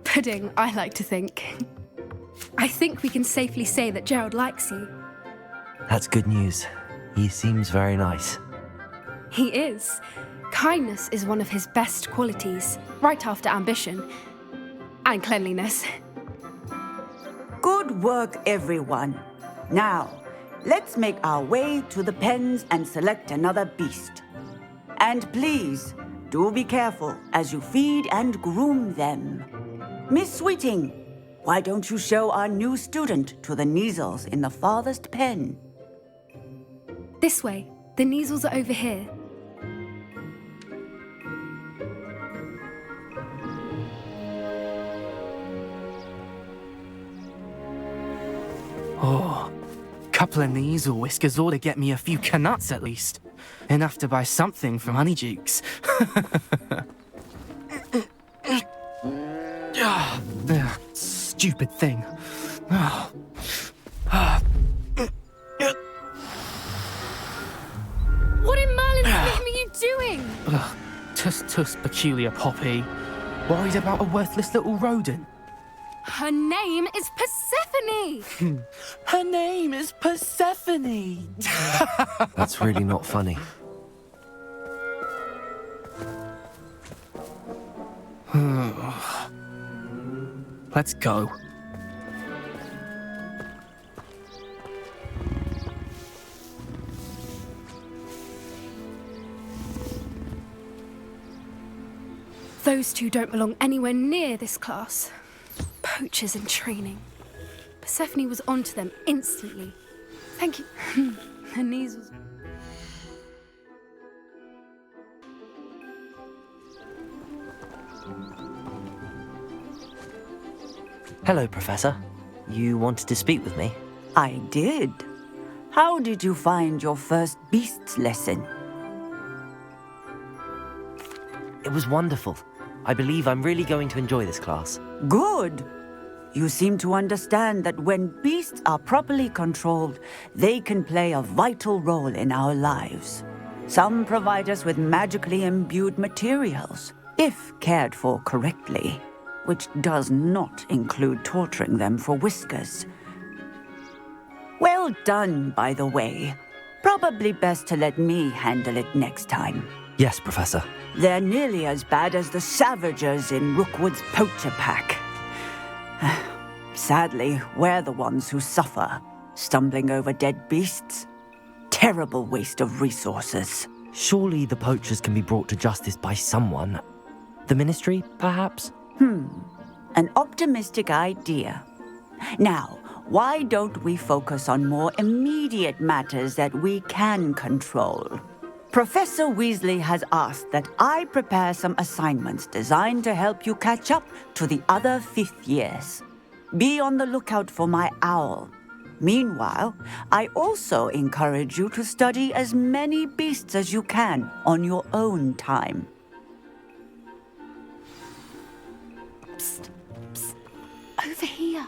Pudding, I like to think. I think we can safely say that Gerald likes you. That's good news. He seems very nice. He is. Kindness is one of his best qualities, right after ambition. And cleanliness. Good work, everyone. Now, let's make our way to the pens and select another beast. And please, do be careful as you feed and groom them. Miss Sweeting, why don't you show our new student to the Neasels in the farthest pen? This way. The Neasels are over here. Oh, couple of Neasel whiskers ought to get me a few canuts at least. Enough to buy something from Honeydukes. Stupid thing. What in Merlin's name are you doing? Tuss, peculiar Poppy. Worried about a worthless little rodent. Her name is Persephone! Her name is Persephone! That's really not funny. Let's go. Those two don't belong anywhere near this class. Poachers in training. Persephone was onto them instantly. Thank you. Her knees was... Hello, Professor. you wanted to speak with me? I did. How did you find your first beasts lesson? It was wonderful. I believe I'm really going to enjoy this class. Good. You seem to understand that when beasts are properly controlled, they can play a vital role in our lives. Some provide us with magically imbued materials, if cared for correctly, which does not include torturing them for whiskers. Well done, by the way. Probably best to let me handle it next time. Yes, Professor. They're nearly as bad as the Savagers in Rookwood's poacher pack. Sadly, we're the ones who suffer, stumbling over dead beasts. Terrible waste of resources. Surely the poachers can be brought to justice by someone. The Ministry, perhaps? An optimistic idea. Now, why don't we focus on more immediate matters that we can control? Professor Weasley has asked that I prepare some assignments designed to help you catch up to the other 5th years. Be on the lookout for my owl. Meanwhile, I also encourage you to study as many beasts as you can on your own time. Psst, psst. Over here.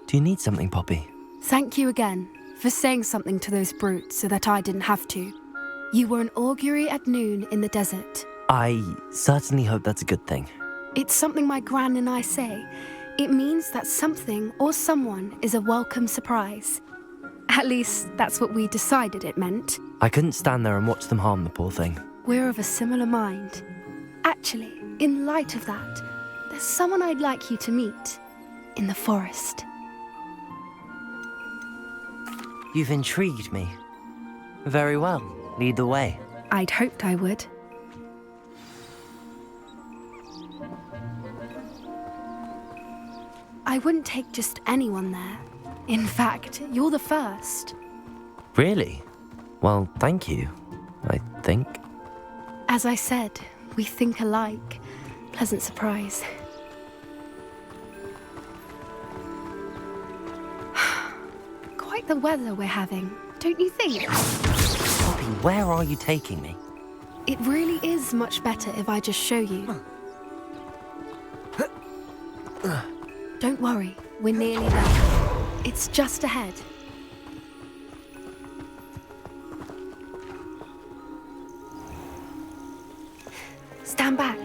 Do you need something, Poppy? Thank you again for saying something to those brutes so that I didn't have to. You were an augury at noon in the desert. I certainly hope that's a good thing. It's something my gran and I say. It means that something or someone is a welcome surprise. At least, that's what we decided it meant. I couldn't stand there and watch them harm the poor thing. We're of a similar mind. Actually, in light of that, there's someone I'd like you to meet in the forest. You've intrigued me. Very well. Lead the way. I'd hoped I would. I wouldn't take just anyone there. In fact, you're the first. Really? Well, thank you, I think. As I said, we think alike. Pleasant surprise. Quite the weather we're having, don't you think? Poppy, where are you taking me? It really is much better if I just show you. Don't worry, we're nearly there. It's just ahead. Stand back.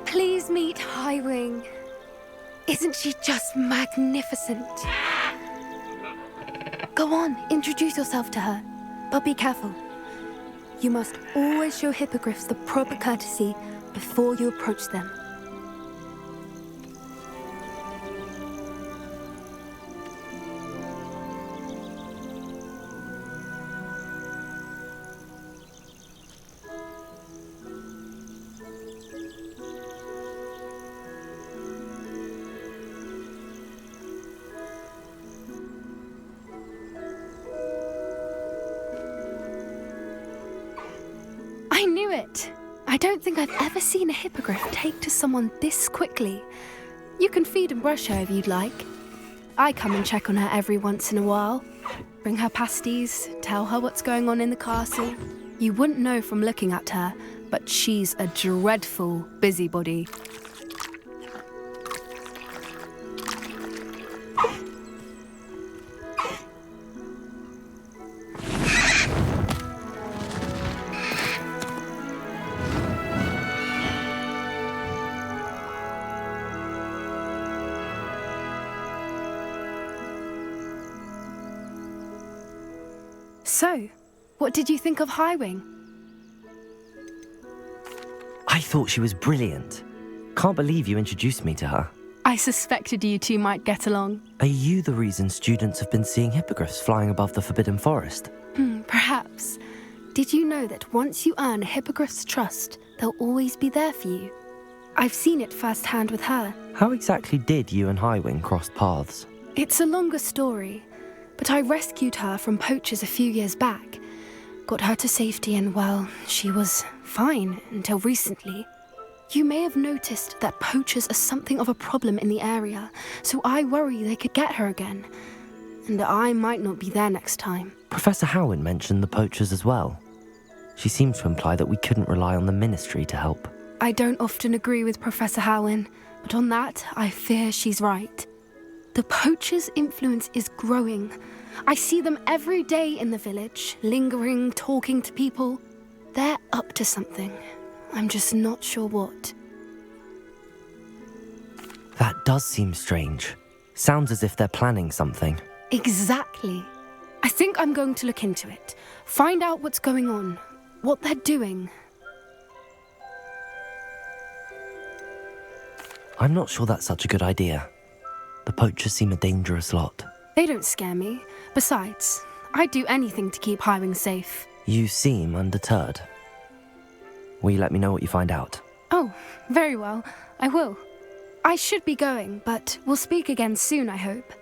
Please meet Highwing. Isn't she just magnificent? Go on, introduce yourself to her. But be careful. You must always show hippogriffs the proper courtesy before you approach them. I knew it! I don't think I've ever seen a hippogriff take to someone this quickly. You can feed and brush her if you'd like. I come and check on her every once in a while. Bring her pasties, tell her what's going on in the castle. You wouldn't know from looking at her, but she's a dreadful busybody. So, what did you think of Highwing? I thought she was brilliant. Can't believe you introduced me to her. I suspected you two might get along. Are you the reason students have been seeing hippogriffs flying above the Forbidden Forest? Perhaps. Did you know that once you earn a hippogriff's trust, they'll always be there for you? I've seen it firsthand with her. How exactly did you and Highwing cross paths? It's a longer story, but I rescued her from poachers a few years back. Got her to safety and, well, she was fine until recently. You may have noticed that poachers are something of a problem in the area, so I worry they could get her again. And I might not be there next time. Professor Howin mentioned the poachers as well. She seemed to imply that we couldn't rely on the Ministry to help. I don't often agree with Professor Howin, but on that, I fear she's right. The poachers' influence is growing. I see them every day in the village, lingering, talking to people. They're up to something. I'm just not sure what. That does seem strange. Sounds as if they're planning something. Exactly. I think I'm going to look into it. Find out what's going on, what they're doing. I'm not sure that's such a good idea. The poachers seem a dangerous lot. They don't scare me. Besides, I'd do anything to keep Highwing safe. You seem undeterred. Will you let me know what you find out? Oh, very well. I will. I should be going, but we'll speak again soon, I hope.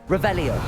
Revelio.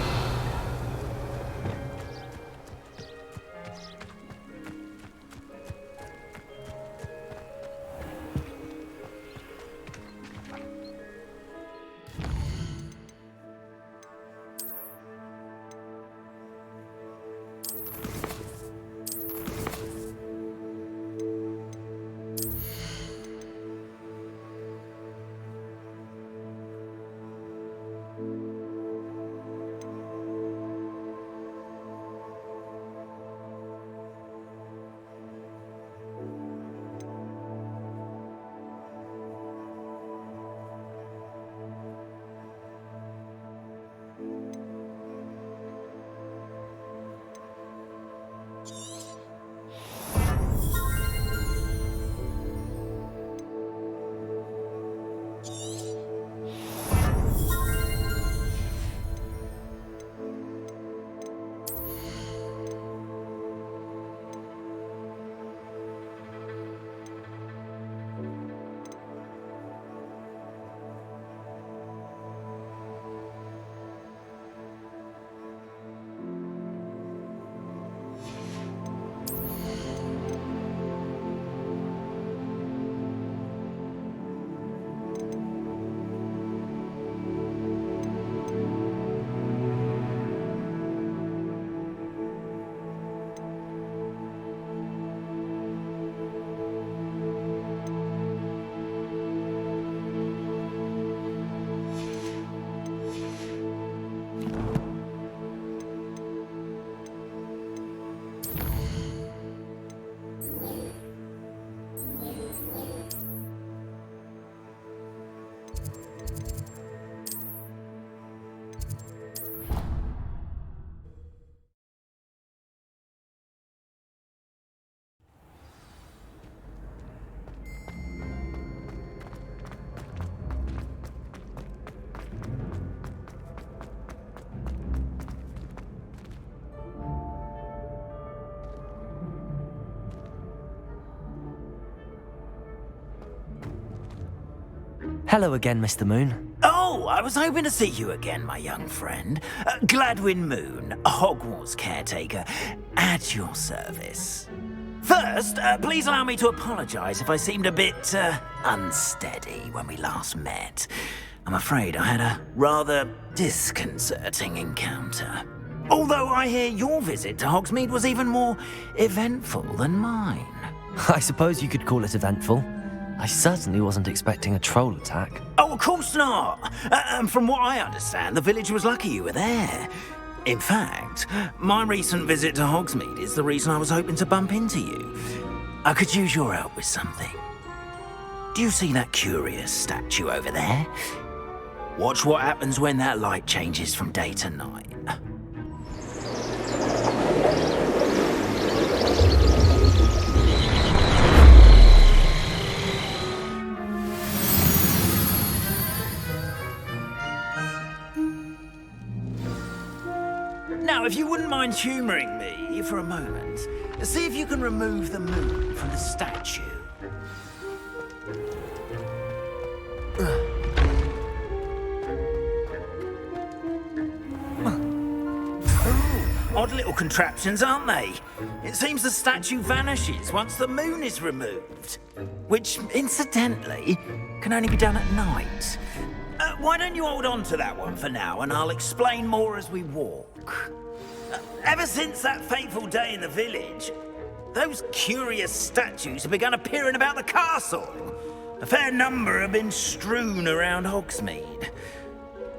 Hello again, Mr. Moon. Oh, I was hoping to see you again, my young friend. Gladwin Moon, Hogwarts caretaker, at your service. First, please allow me to apologize if I seemed a bit, unsteady when we last met. I'm afraid I had a rather disconcerting encounter. Although I hear your visit to Hogsmeade was even more eventful than mine. I suppose you could call it eventful. I certainly wasn't expecting a troll attack. Oh, of course not. From what I understand, the village was lucky you were there. In fact, my recent visit to Hogsmeade is the reason I was hoping to bump into you. I could use your help with something. Do you see that curious statue over there? Watch what happens when that light changes from day to night. Now, if you wouldn't mind humouring me for a moment, see if you can remove the moon from the statue. Odd little contraptions, aren't they? It seems the statue vanishes once the moon is removed. Which, incidentally, can only be done at night. Why don't you hold on to that one for now, and I'll explain more as we walk. Ever since that fateful day in the village, those curious statues have begun appearing about the castle. A fair number have been strewn around Hogsmeade.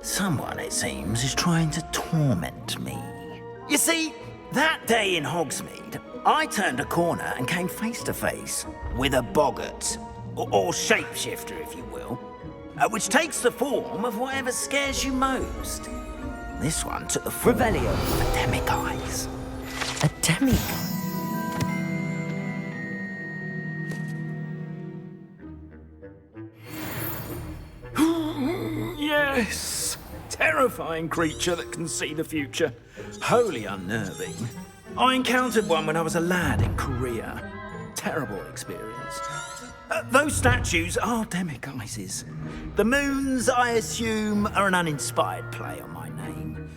Someone, it seems, is trying to torment me. You see, that day in Hogsmeade, I turned a corner and came face to face with a boggart, or shapeshifter, if you will, which takes the form of whatever scares you most. This one took the form of a demiguise. A demiguise? Yes! Terrifying creature that can see the future. Wholly unnerving. I encountered one when I was a lad in Korea. Terrible experience. Those statues are demiguises. The moons, I assume, are an uninspired play on my name.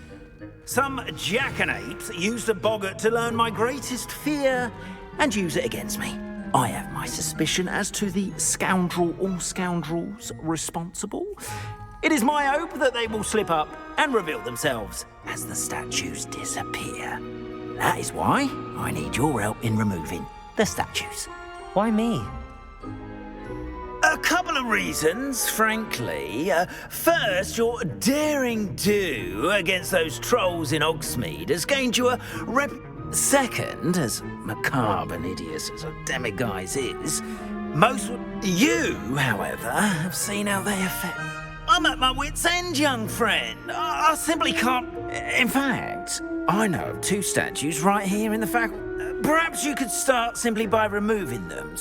Some jackanapes used a boggart to learn my greatest fear and use it against me. I have my suspicion as to the scoundrel or scoundrels responsible. It is my hope that they will slip up and reveal themselves as the statues disappear. That is why I need your help in removing the statues. Why me? A couple of reasons, frankly. First, your daring do against those trolls in Hogsmeade has gained you a rep. Second, as macabre and hideous as a demiguise is, most you, however, have seen how they affect. I'm at my wit's end, young friend. I simply can't. In fact, I know of two statues right here in the fact. Perhaps you could start simply by removing them.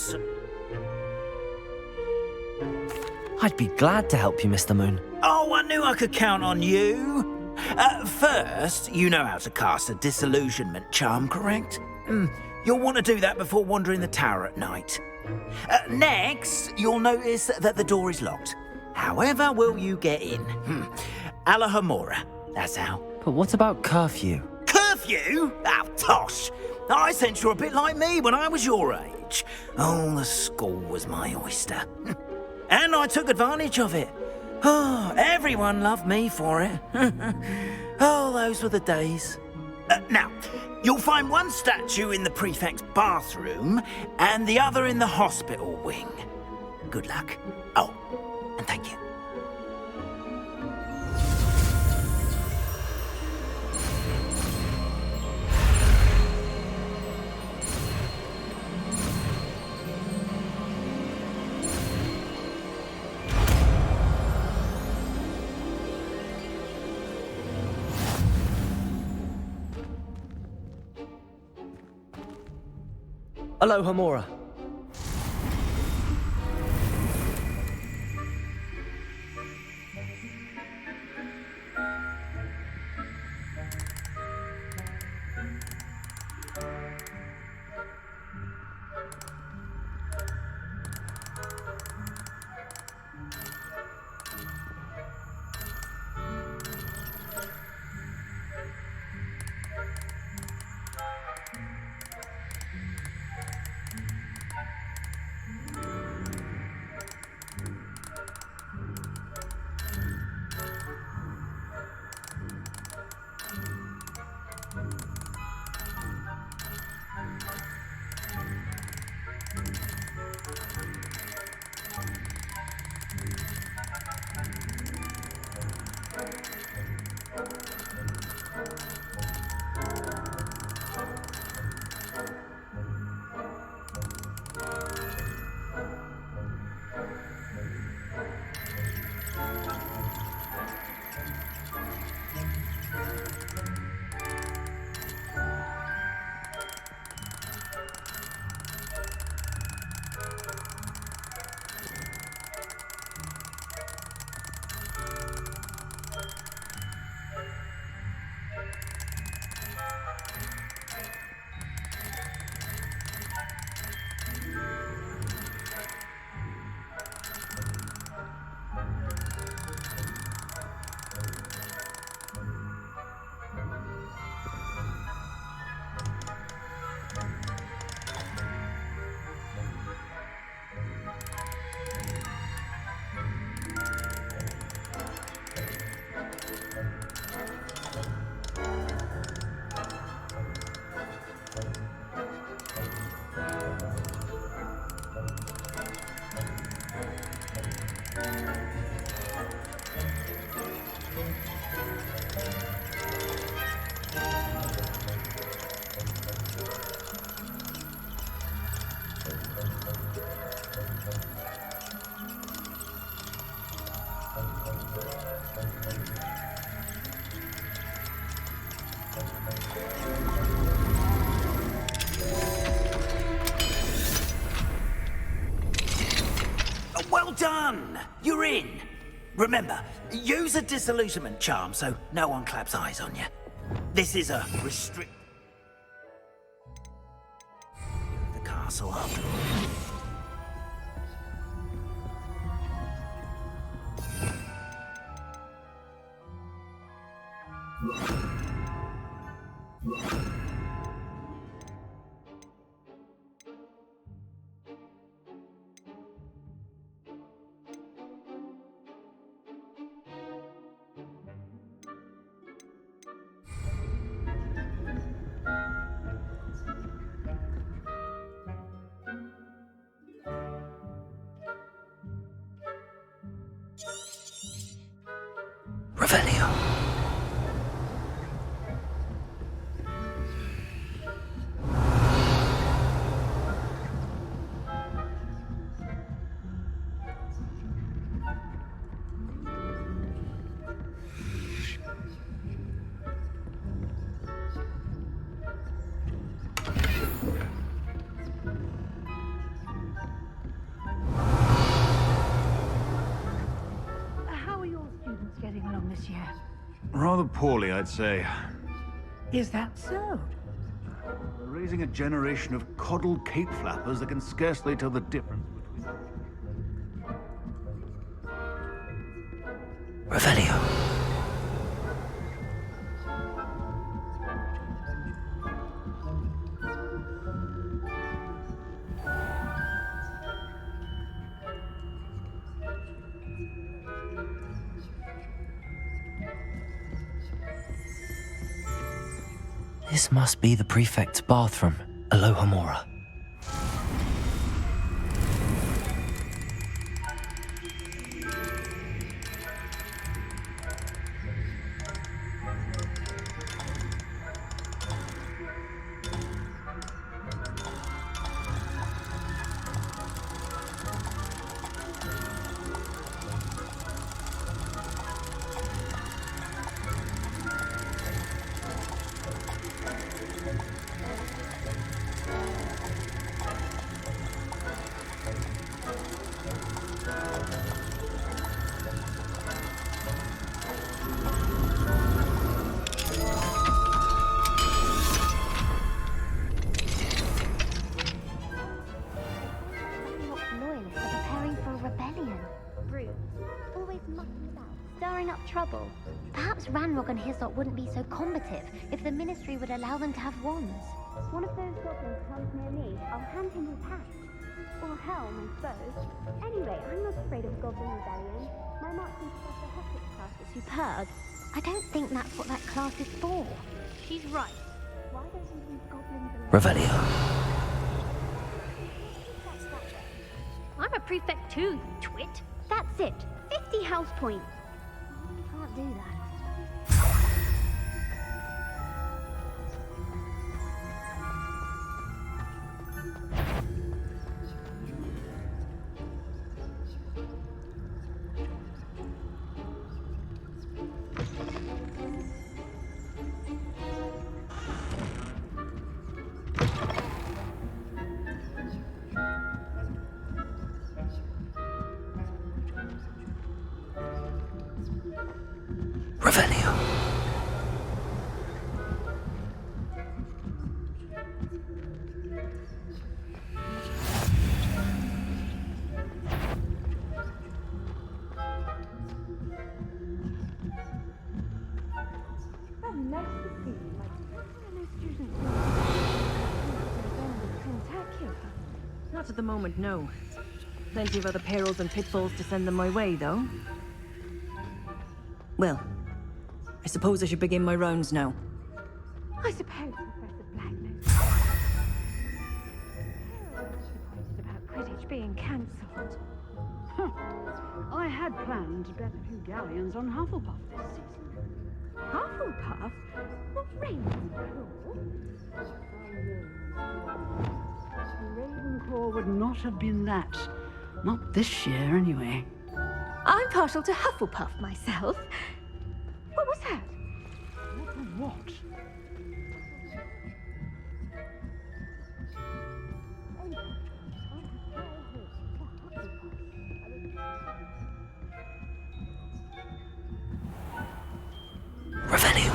I'd be glad to help you, Mr. Moon. Oh, I knew I could count on you. First, you know how to cast a disillusionment charm, correct? You'll want to do that before wandering the tower at night. Next, you'll notice that the door is locked. However will you get in? Alahomora, that's how. But what about curfew? Curfew? Oh, tosh. I sense you're a bit like me when I was your age. Oh, the school was my oyster. And I took advantage of it. Oh, everyone loved me for it. Oh, those were the days. Now, you'll find one statue in the prefect's bathroom and the other in the hospital wing. Good luck. Oh, and thank you. Alohomora. Well done! You're in. Remember, use a disillusionment charm so no one claps eyes on you. This is a restrict... the castle after all. Revelio. How are your students getting along this year? Rather poorly, I'd say. Is that so? We're raising a generation of coddled cape flappers that can scarcely tell the difference between... Revelio. This must be the prefect's bathroom. Alohomora. Loyalists are preparing for a rebellion. Brutes, always mucking about, stirring up trouble. Perhaps Ranrock and Hislop wouldn't be so combative if the Ministry would allow them to have wands. One of those goblins comes near me, I'll hand him his hat. Or helm, I suppose. Anyway, I'm not afraid of a goblin rebellion. My marksman Professor Hector's class is superb. I don't think that's what that class is for. She's right. Why don't we leave goblins alone? Revelio. I'm a prefect too, you twit. That's it. 50 house points. You can't do that. Revelio. Oh, nice to see you. No students. Spectacular. Not at the moment, no. Plenty of other perils and pitfalls to send them my way, though. Well, I suppose I should begin my rounds now. I suppose Professor Black knows. Disappointed about Quidditch being cancelled. I had planned to bet a few galleons on Hufflepuff this season. Hufflepuff? What Ravenclaw would not have been that. Not this year, anyway. I'm partial to Hufflepuff myself. What was that? What was what? Revelio.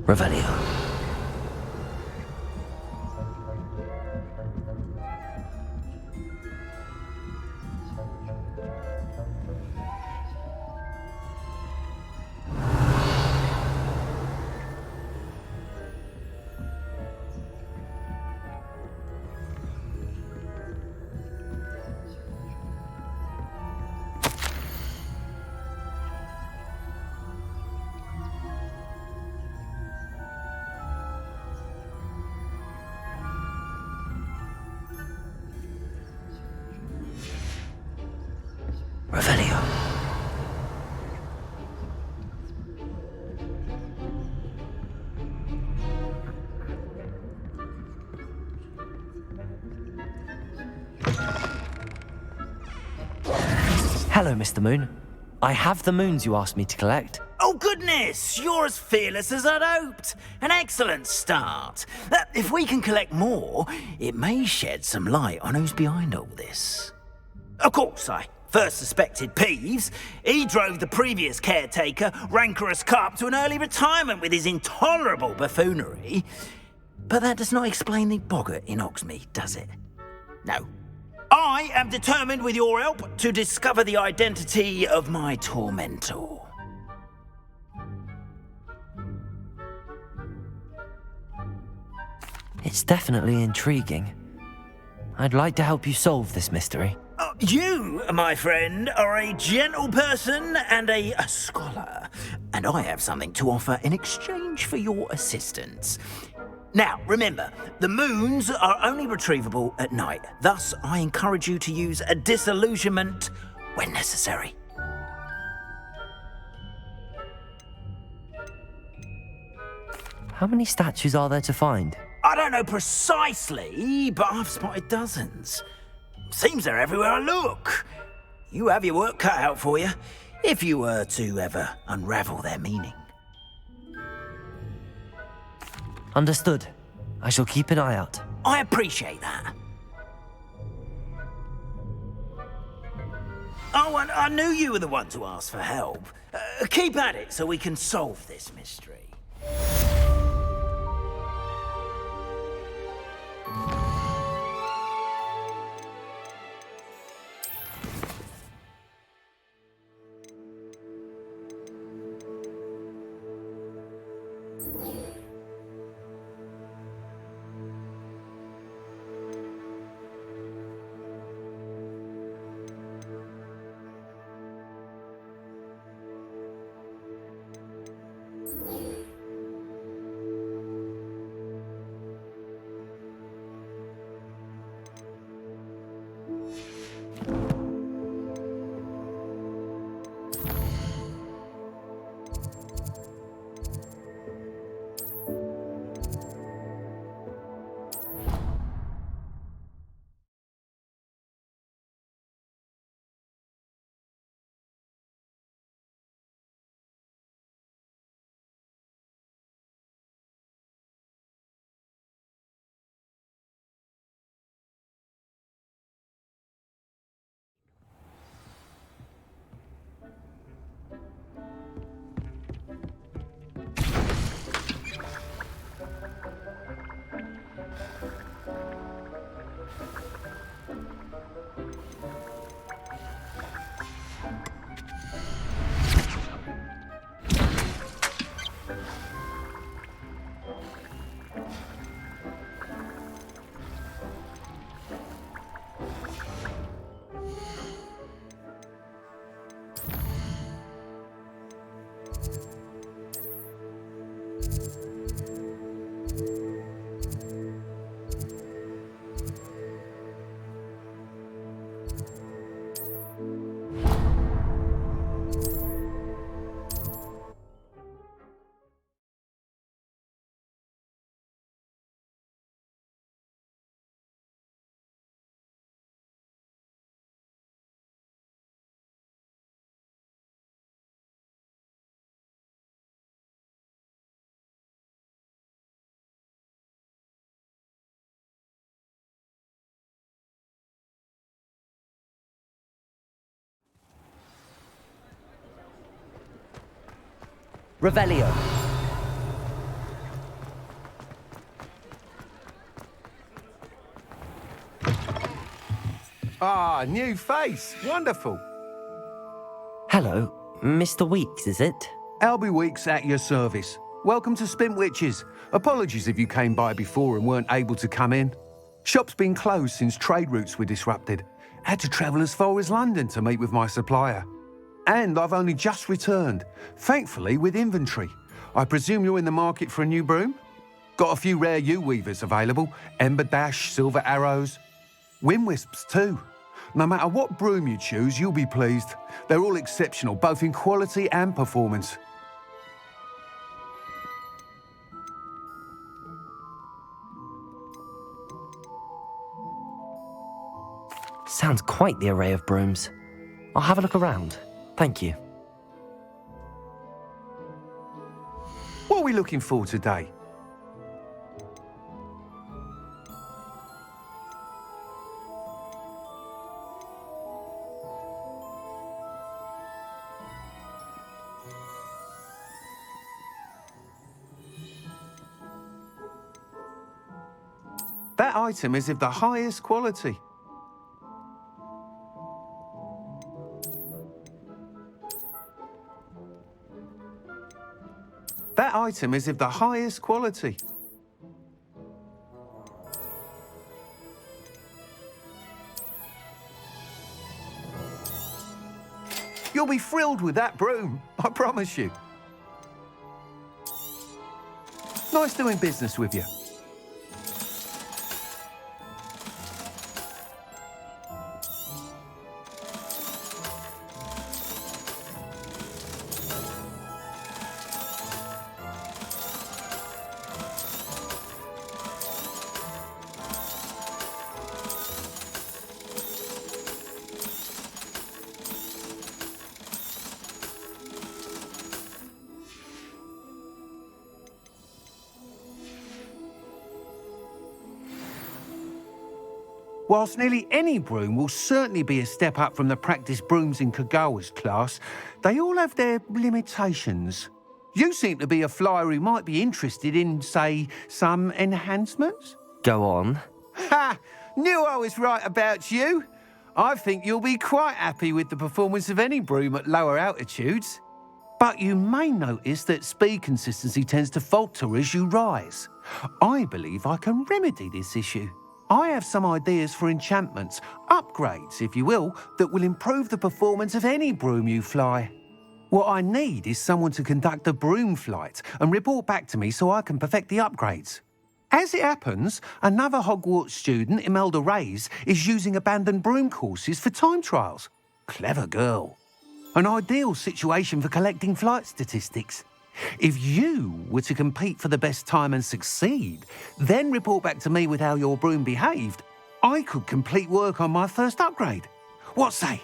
Revelio. Revelio. Hello, Mr. Moon. I have the moons you asked me to collect. Oh, goodness! You're as fearless as I'd hoped. An excellent start. If we can collect more, it may shed some light on who's behind all this. Of course, I first suspected Peeves. He drove the previous caretaker, Rancorous Carp, to an early retirement with his intolerable buffoonery. But that does not explain the boggart in Hogsmeade, does it? No. I am determined, with your help, to discover the identity of my tormentor. It's definitely intriguing. I'd like to help you solve this mystery. You, my friend, are a gentle person and a scholar, and I have something to offer in exchange for your assistance. Now, remember, the moons are only retrievable at night. Thus, I encourage you to use a disillusionment when necessary. How many statues are there to find? I don't know precisely, but I've spotted dozens. Seems they're everywhere I look. You have your work cut out for you, if you were to ever unravel their meaning. Understood. I shall keep an eye out. I appreciate that. Oh, and I knew you were the one to ask for help. Keep at it so we can solve this mystery. Revelio. Ah, new face. Wonderful. Hello, Mr. Weeks, is it? Albie Weeks at your service. Welcome to Spint Witches. Apologies if you came by before and weren't able to come in. Shop's been closed since trade routes were disrupted. Had to travel as far as London to meet with my supplier. And I've only just returned, thankfully with inventory. I presume you're in the market for a new broom? Got a few rare yew-weavers available. Ember Dash, Silver Arrows. Wind Wisps too. No matter what broom you choose, you'll be pleased. They're all exceptional, both in quality and performance. Sounds quite the array of brooms. I'll have a look around. Thank you. What are we looking for today? That item is of the highest quality. That item is of the highest quality. You'll be thrilled with that broom, I promise you. Nice doing business with you. Whilst nearly any broom will certainly be a step up from the practice brooms in Kagawa's class, they all have their limitations. You seem to be a flyer who might be interested in, say, some enhancements? Go on. Ha! Knew I was right about you. I think you'll be quite happy with the performance of any broom at lower altitudes. But you may notice that speed consistency tends to falter as you rise. I believe I can remedy this issue. I have some ideas for enchantments, upgrades, if you will, that will improve the performance of any broom you fly. What I need is someone to conduct a broom flight and report back to me so I can perfect the upgrades. As it happens, another Hogwarts student, Imelda Reyes, is using abandoned broom courses for time trials. Clever girl. An ideal situation for collecting flight statistics. If you were to compete for the best time and succeed, then report back to me with how your broom behaved, I could complete work on my first upgrade. What say?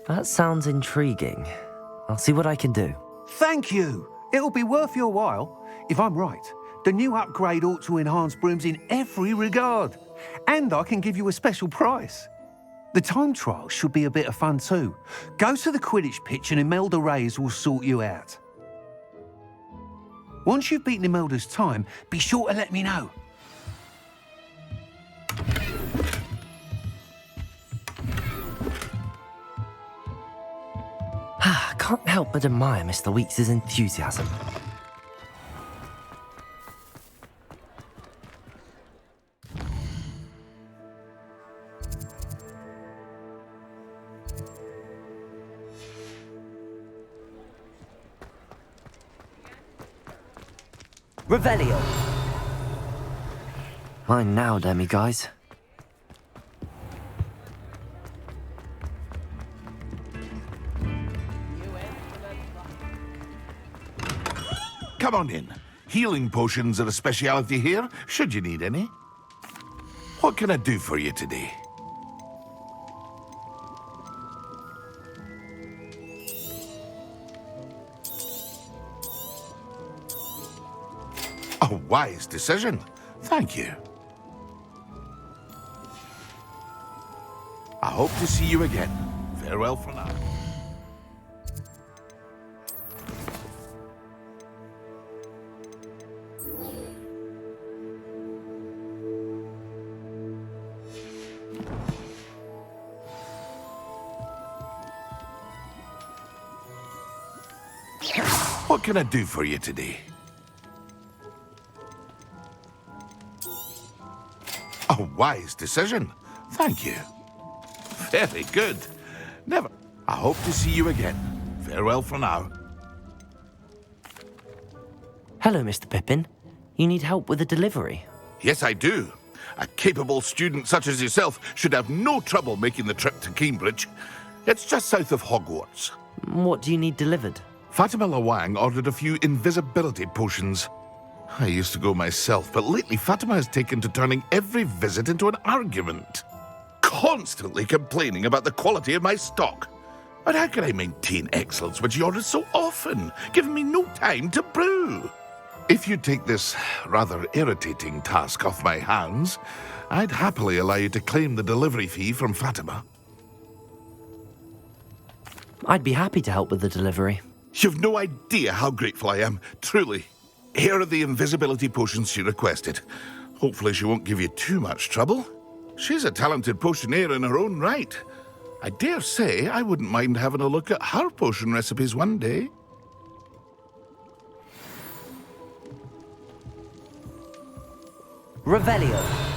That sounds intriguing. I'll see what I can do. Thank you. It'll be worth your while. If I'm right, the new upgrade ought to enhance brooms in every regard. And I can give you a special price. The time trial should be a bit of fun too. Go to the Quidditch pitch and Imelda Reyes will sort you out. Once you've beaten Imelda's time, be sure to let me know. Can't help but admire Mr. Weeks' enthusiasm. Revelio. Mine now, demi-guys. Come on in. Healing potions are a speciality here, should you need any. What can I do for you today? A wise decision. Thank you. A hope to see you again. Farewell for now. What can I do for you today? A wise decision. Thank you. Very good. Never. I hope to see you again. Farewell for now. Hello, Mr. Pippin. You need help with a delivery? Yes, I do. A capable student such as yourself should have no trouble making the trip to Cambridge. It's just south of Hogwarts. What do you need delivered? Fatima Lawang ordered a few invisibility potions. I used to go myself, but lately Fatima has taken to turning every visit into an argument. Constantly complaining about the quality of my stock. But how can I maintain excellence when she orders so often, giving me no time to brew? If you take this rather irritating task off my hands, I'd happily allow you to claim the delivery fee from Fatima. I'd be happy to help with the delivery. You've no idea how grateful I am, truly. Here are the invisibility potions she requested. Hopefully she won't give you too much trouble. She's a talented potioneer in her own right. I dare say I wouldn't mind having a look at her potion recipes one day. Revelio.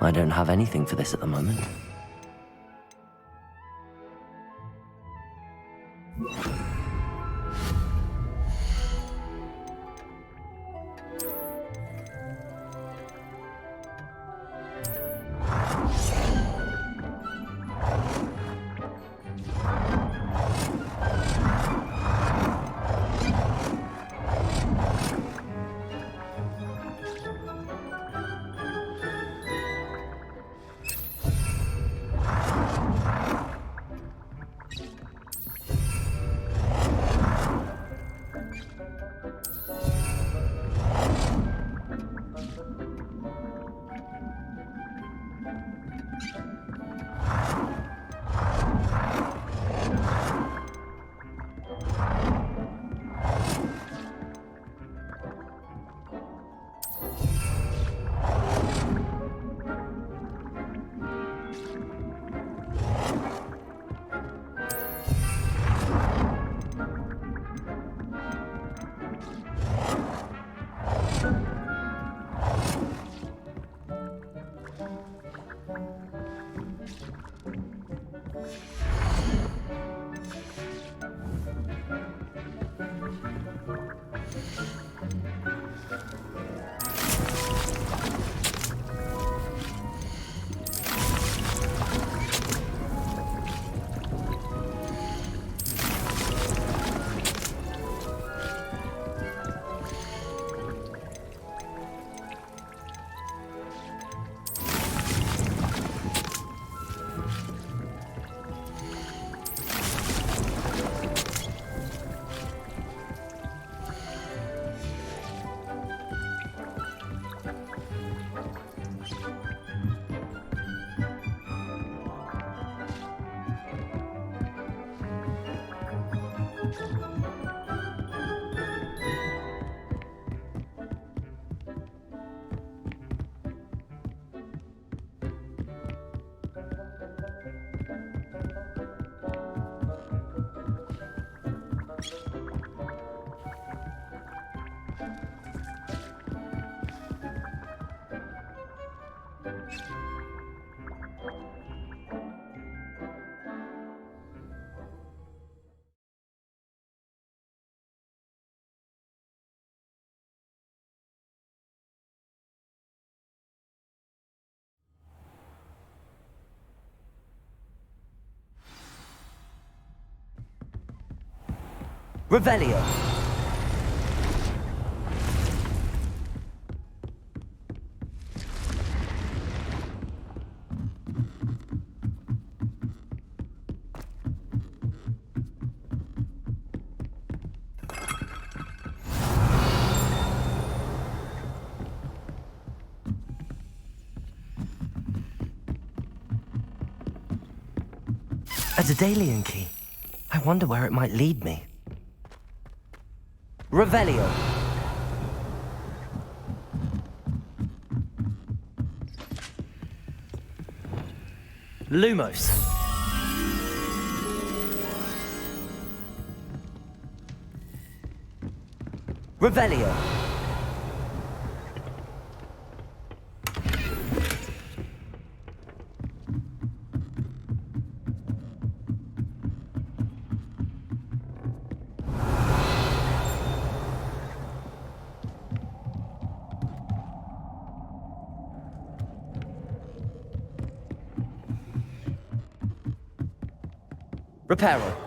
I don't have anything for this at the moment. Revelio. A Daedalian key. I wonder where it might lead me. Revelio. Lumos. Revelio. Reparo.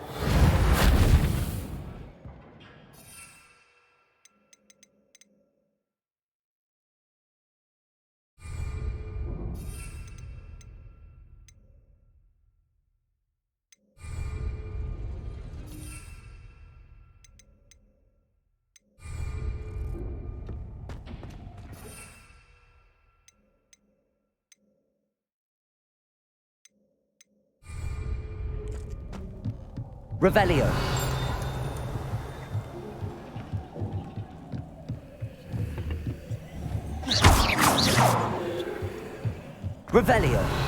Revelio. Revelio.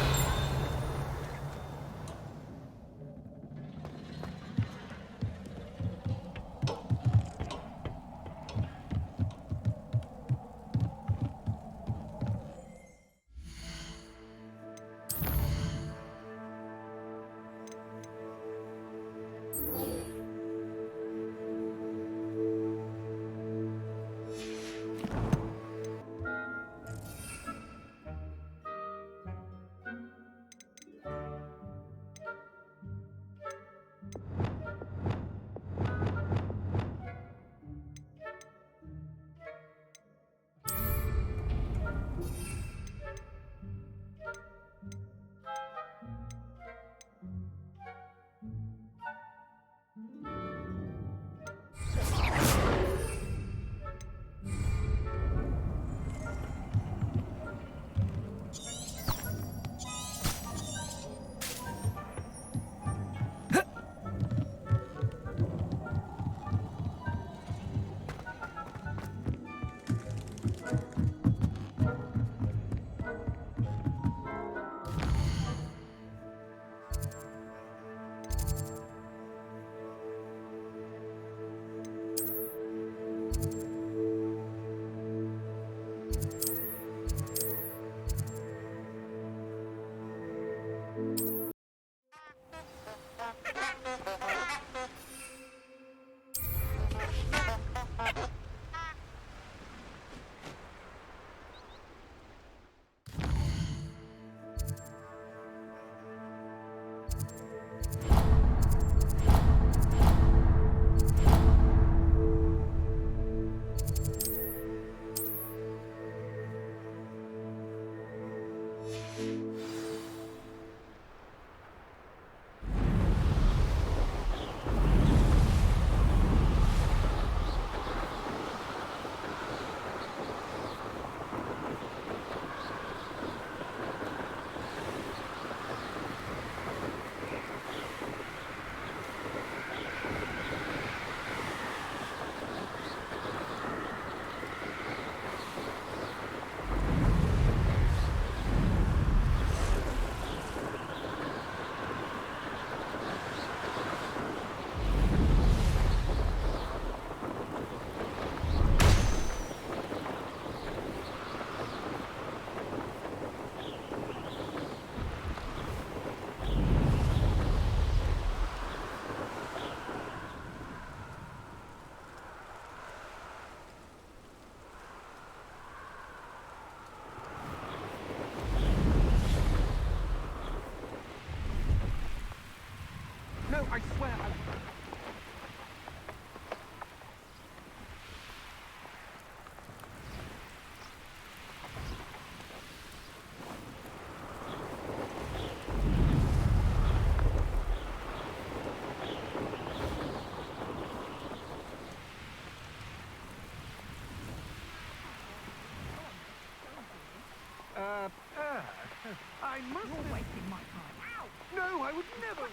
I must have wasted my time. Ow! No, I would never.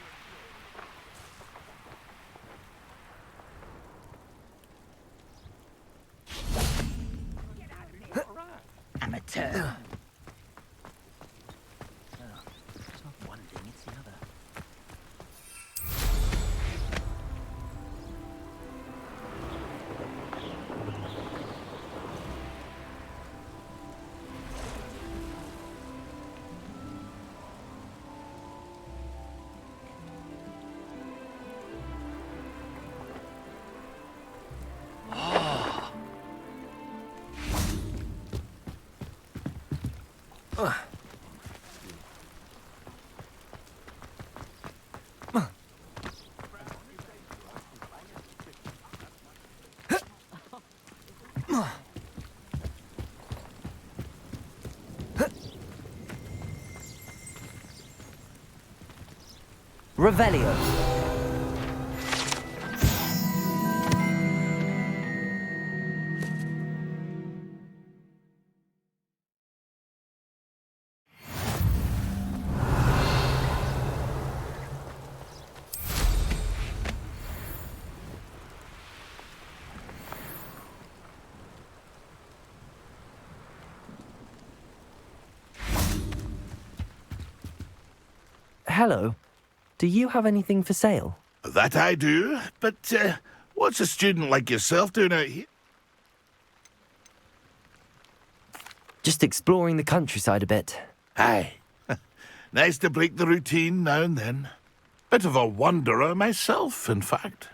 Get out of here, all right. Amateur. It's not one thing, it's the other. Revelio. Hello. Do you have anything for sale? That I do, but what's a student like yourself doing out here? Just exploring the countryside a bit. Aye. Nice to break the routine now and then. Bit of a wanderer myself, in fact.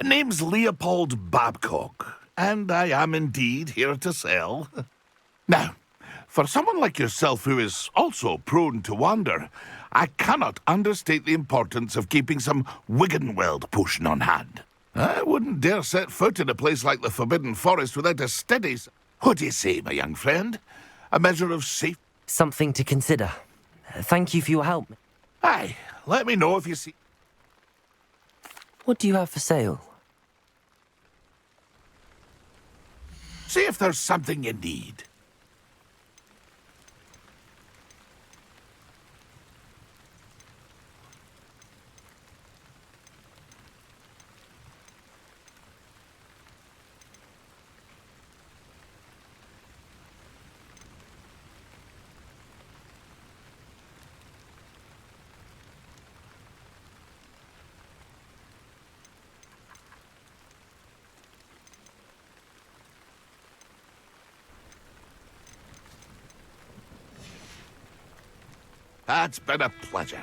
Name's Leopold Babcock, and I am indeed here to sell. Now, for someone like yourself who is also prone to wander, I cannot understate the importance of keeping some Wiggenweld potion on hand. I wouldn't dare set foot in a place like the Forbidden Forest without a steady... What do you say, my young friend? A measure of safe... Something to consider. Thank you for your help. Aye, let me know if you see... What do you have for sale? See if there's something you need. That's been a pleasure.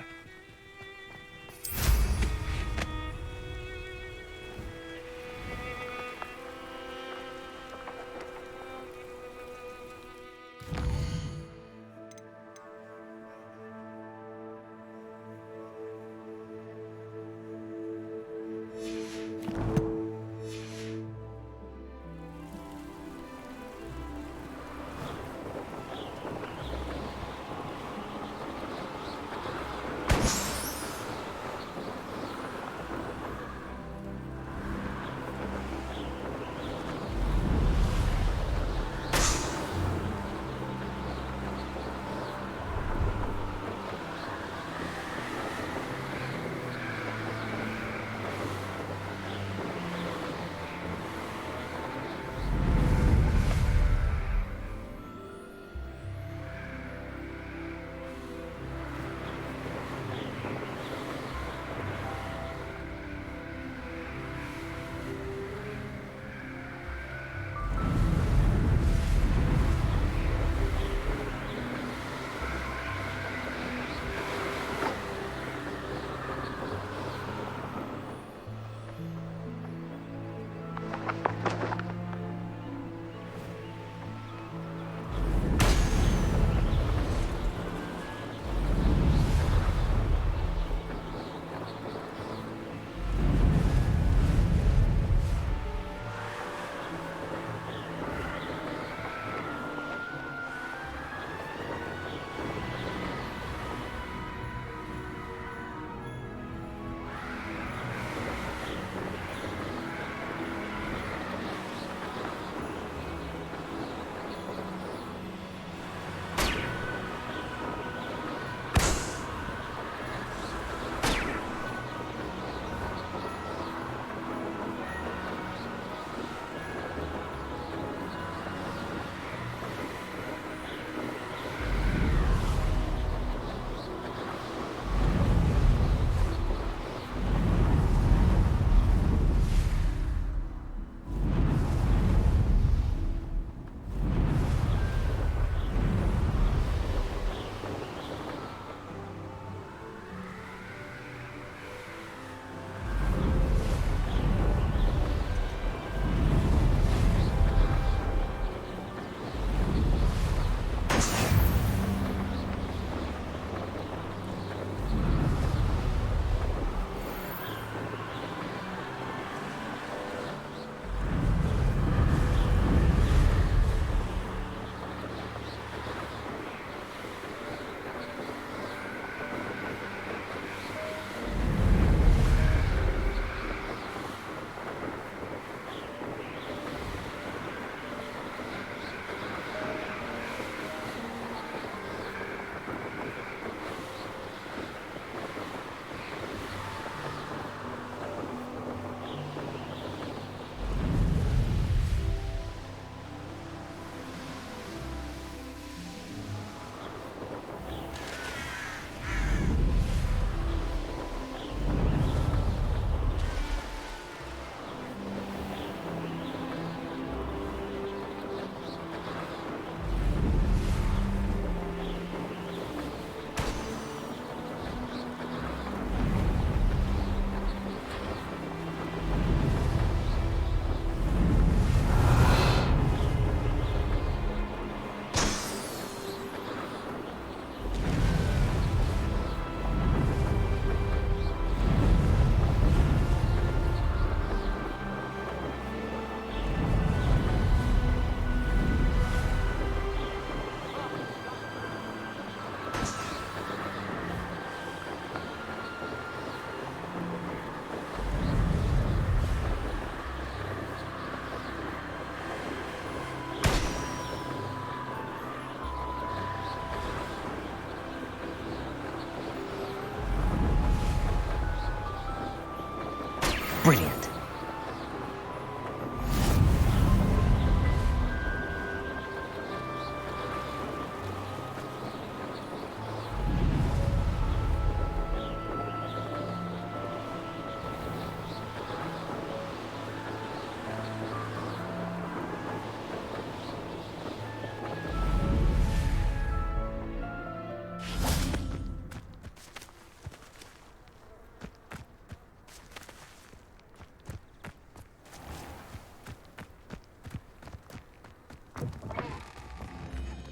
Brilliant.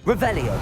Revelio.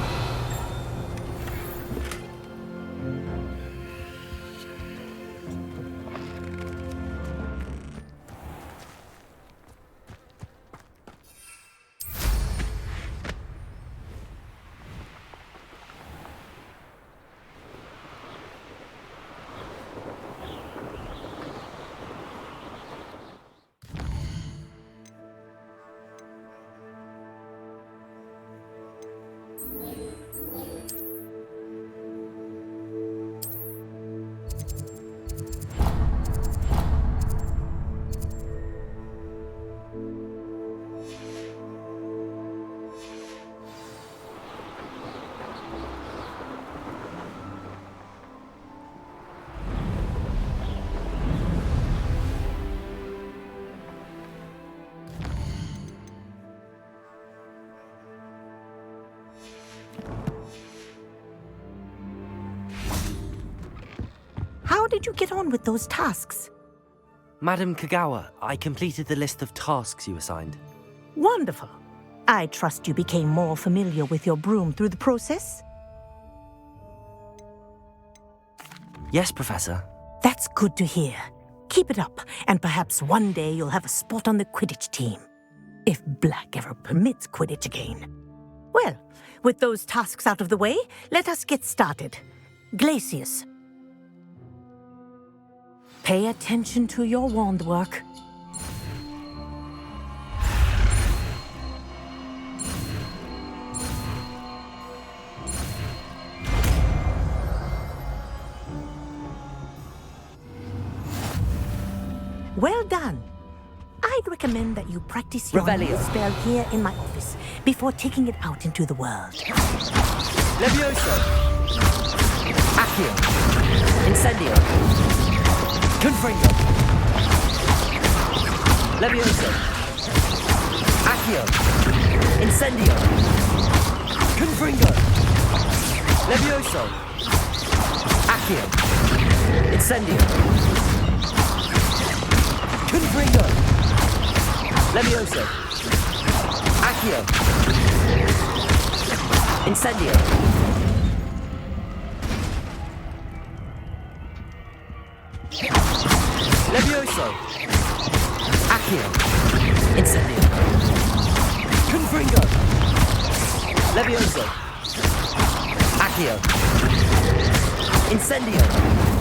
How did you get on with those tasks? Madam Kagawa, I completed the list of tasks you assigned. Wonderful. I trust you became more familiar with your broom through the process? Yes, Professor. That's good to hear. Keep it up, and perhaps one day you'll have a spot on the Quidditch team. If Black ever permits Quidditch again. Well, with those tasks out of the way, let us get started. Glacius. Pay attention to your wand work. Well done. I'd recommend that you practice your new spell here in my office before taking it out into the world. Levioso. Accio. Incendio. Confringo. Levioso. Accio. Incendio. Confringo. Levioso. Accio. Incendio. Confringo. Levioso. Accio. Incendio. Levioso. Accio. Incendio. Confringo. Levioso. Accio. Incendio.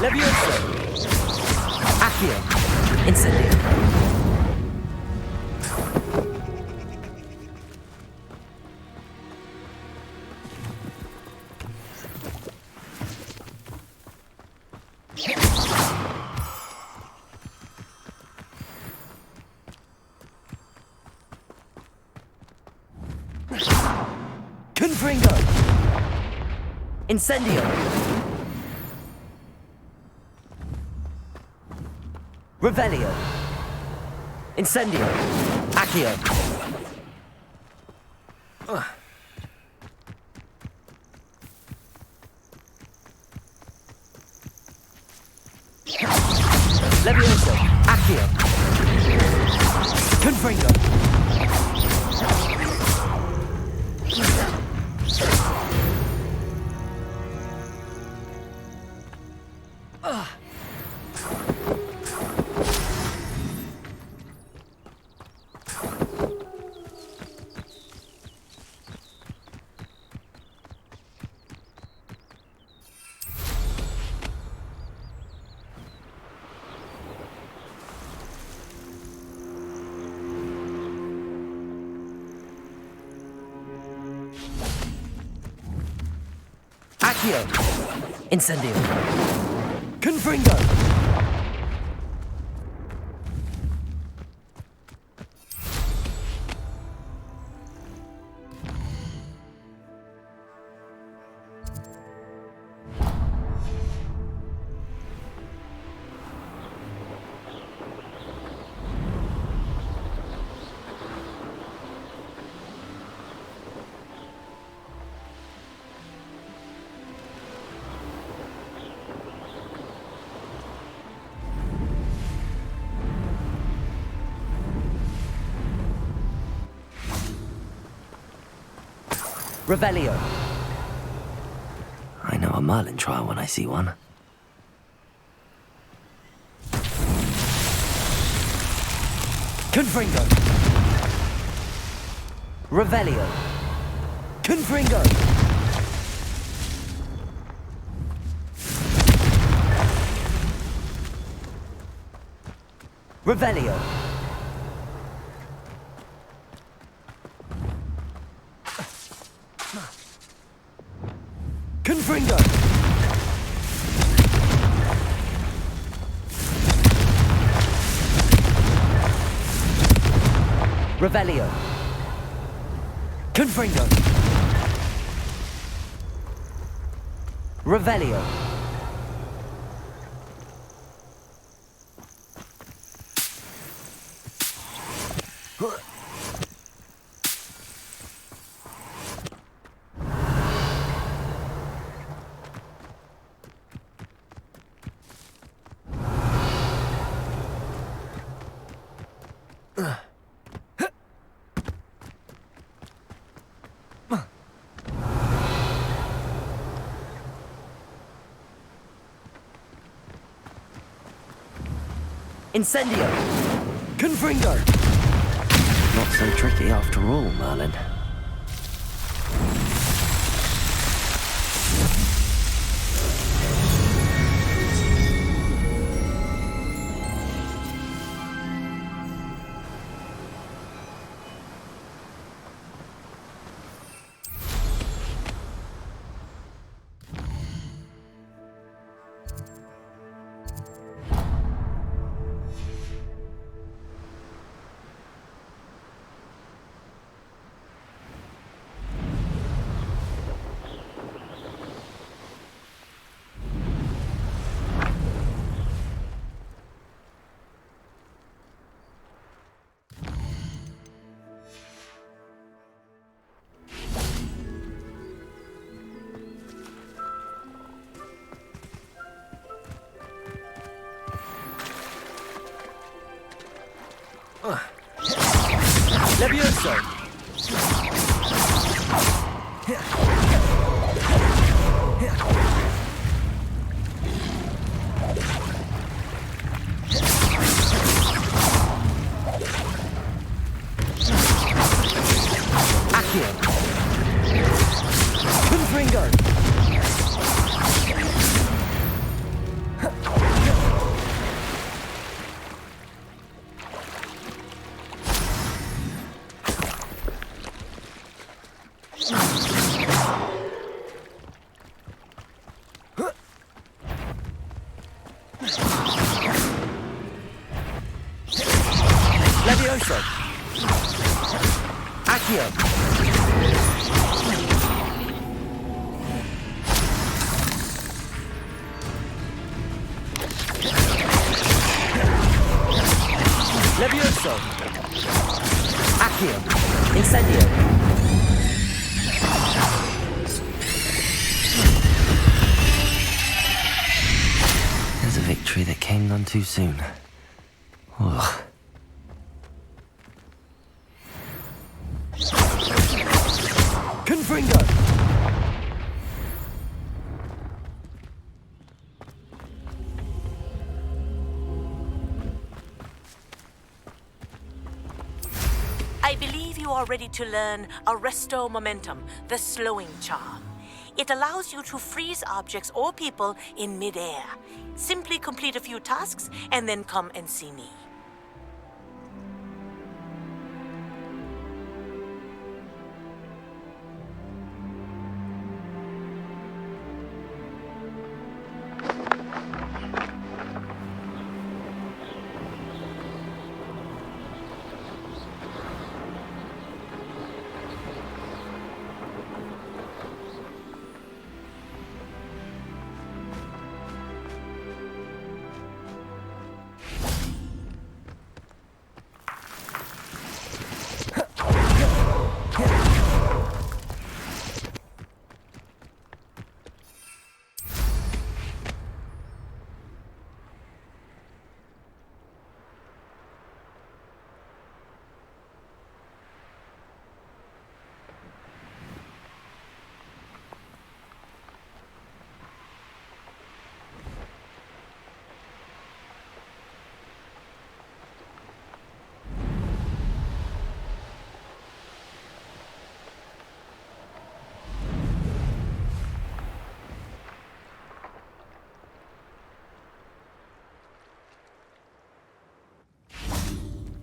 Levioso! Accio! Incendio! Confringo! Incendio! Revelio. Incendio. Accio. Levioso. Accio. Confringo. Accio. Incendio. Confringo. Revelio. I know a Merlin trial when I see one. Confringo. Revelio. Confringo. Revelio. Confringo! Revelio. Confringo. Revelio. Incendio! Confringo! Not so tricky after all, Merlin. Levioso! Accio! Confringo! Levioso! Accio! Levioso! Accio! Incendio! There's a victory that came none too soon. Ugh. Confringo! I believe you are ready to learn Arresto Momentum, the slowing charm. It allows you to freeze objects or people in midair. Simply complete a few tasks and then come and see me.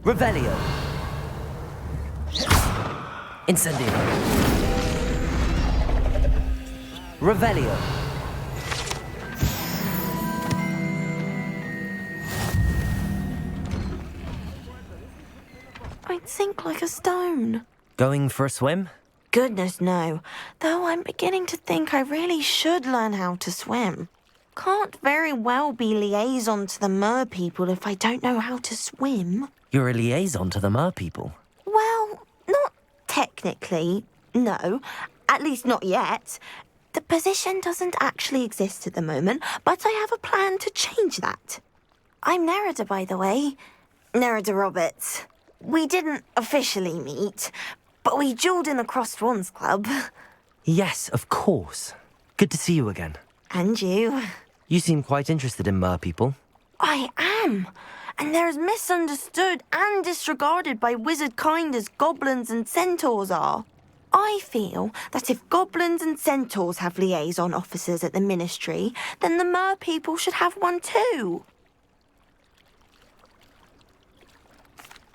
Revelio! Incendio! Revelio! I'd sink like a stone. Going for a swim? Goodness, no. Though I'm beginning to think I really should learn how to swim. Can't very well be liaison to the mer people if I don't know how to swim. You're a liaison to the mer people. Well, not technically, no. At least not yet. The position doesn't actually exist at the moment, but I have a plan to change that. I'm Nerida, by the way. Nerida Roberts. We didn't officially meet, but we duelled in the Crossed Swans Club. Yes, of course. Good to see you again. And you. You seem quite interested in mer people. I am. And they're as misunderstood and disregarded by wizard kind as goblins and centaurs are. I feel that if goblins and centaurs have liaison officers at the Ministry, then the mer people should have one too.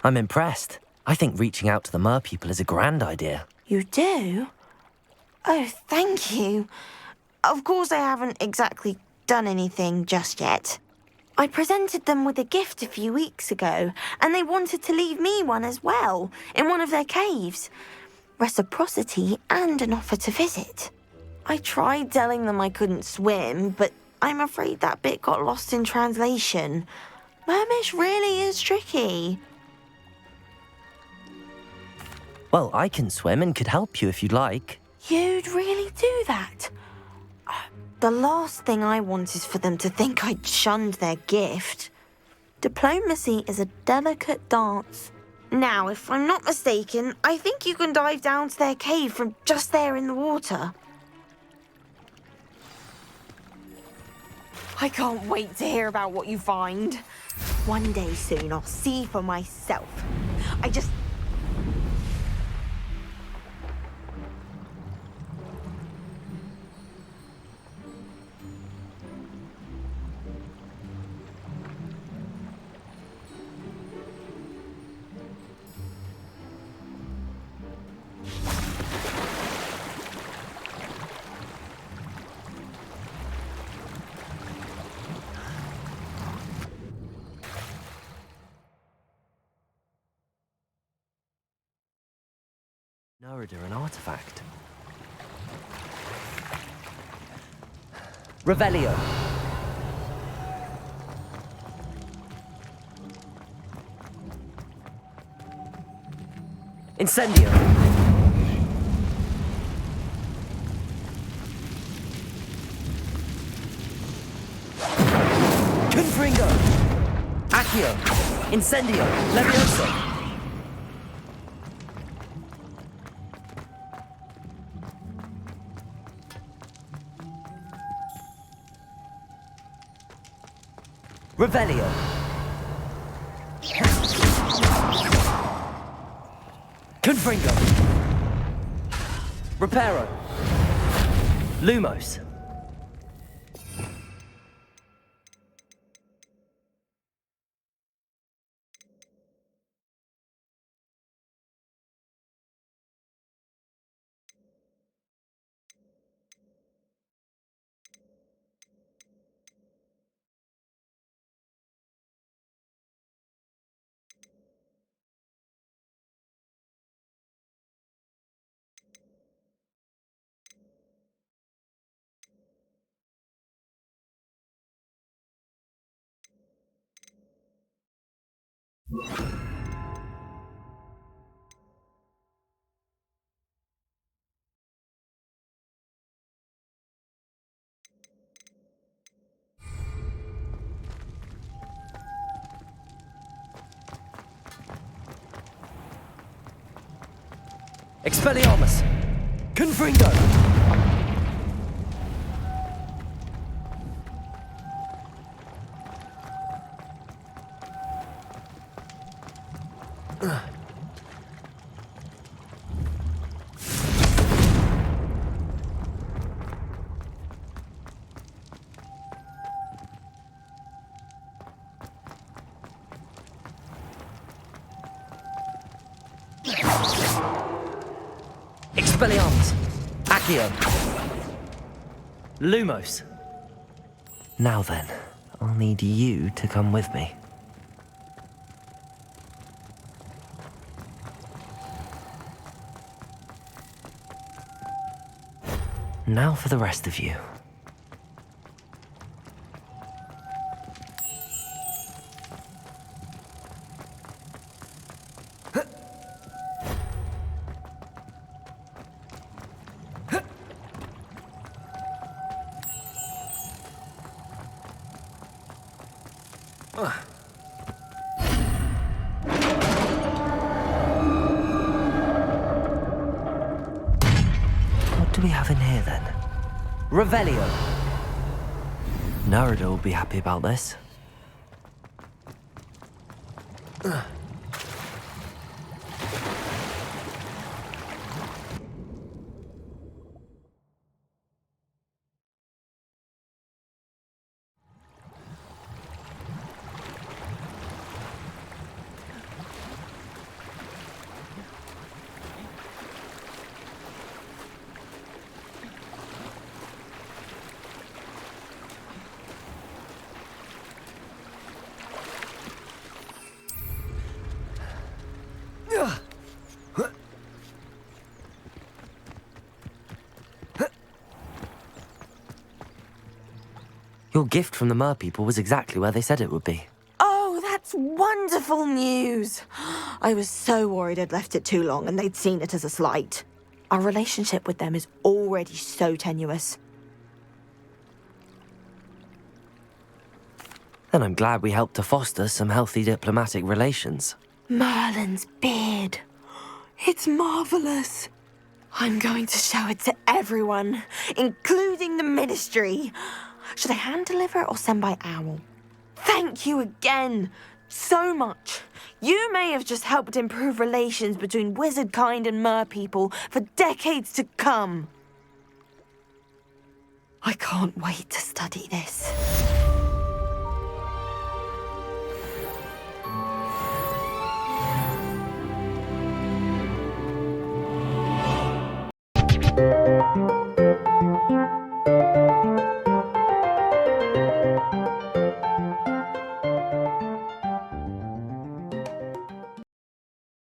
I'm impressed. I think reaching out to the mer people is a grand idea. You do? Oh, thank you. Of course I haven't exactly done anything just yet. I presented them with a gift a few weeks ago, and they wanted to leave me one as well, in one of their caves. Reciprocity and an offer to visit. I tried telling them I couldn't swim, but I'm afraid that bit got lost in translation. Mermish really is tricky. Well, I can swim and could help you if you'd like. You'd really do that? The last thing I want is for them to think I'd shunned their gift. Diplomacy is a delicate dance. Now, if I'm not mistaken, I think you can dive down to their cave from just there in the water. I can't wait to hear about what you find. One day soon, I'll see for myself. I just... Nerida, an artifact. Revelio. Incendio. Confringo. Accio. Incendio. Levioso. Revelio. Confringo. Reparo. Lumos. Expelliarmus! Confringo! Expelliarmus! Accio! Lumos! Now then, I'll need you to come with me. Now for the rest of you. What do we have in here then? Revelio. Nerida will be happy about this. Your gift from the Mer people was exactly where they said it would be. Oh, that's wonderful news! I was so worried I'd left it too long and they'd seen it as a slight. Our relationship with them is already so tenuous. And I'm glad we helped to foster some healthy diplomatic relations. Merlin's beard. It's marvelous. I'm going to show it to everyone, including the Ministry. Should I hand deliver it or send by owl? Thank you again so much. You may have just helped improve relations between wizard kind and mer people for decades to come. I can't wait to study this.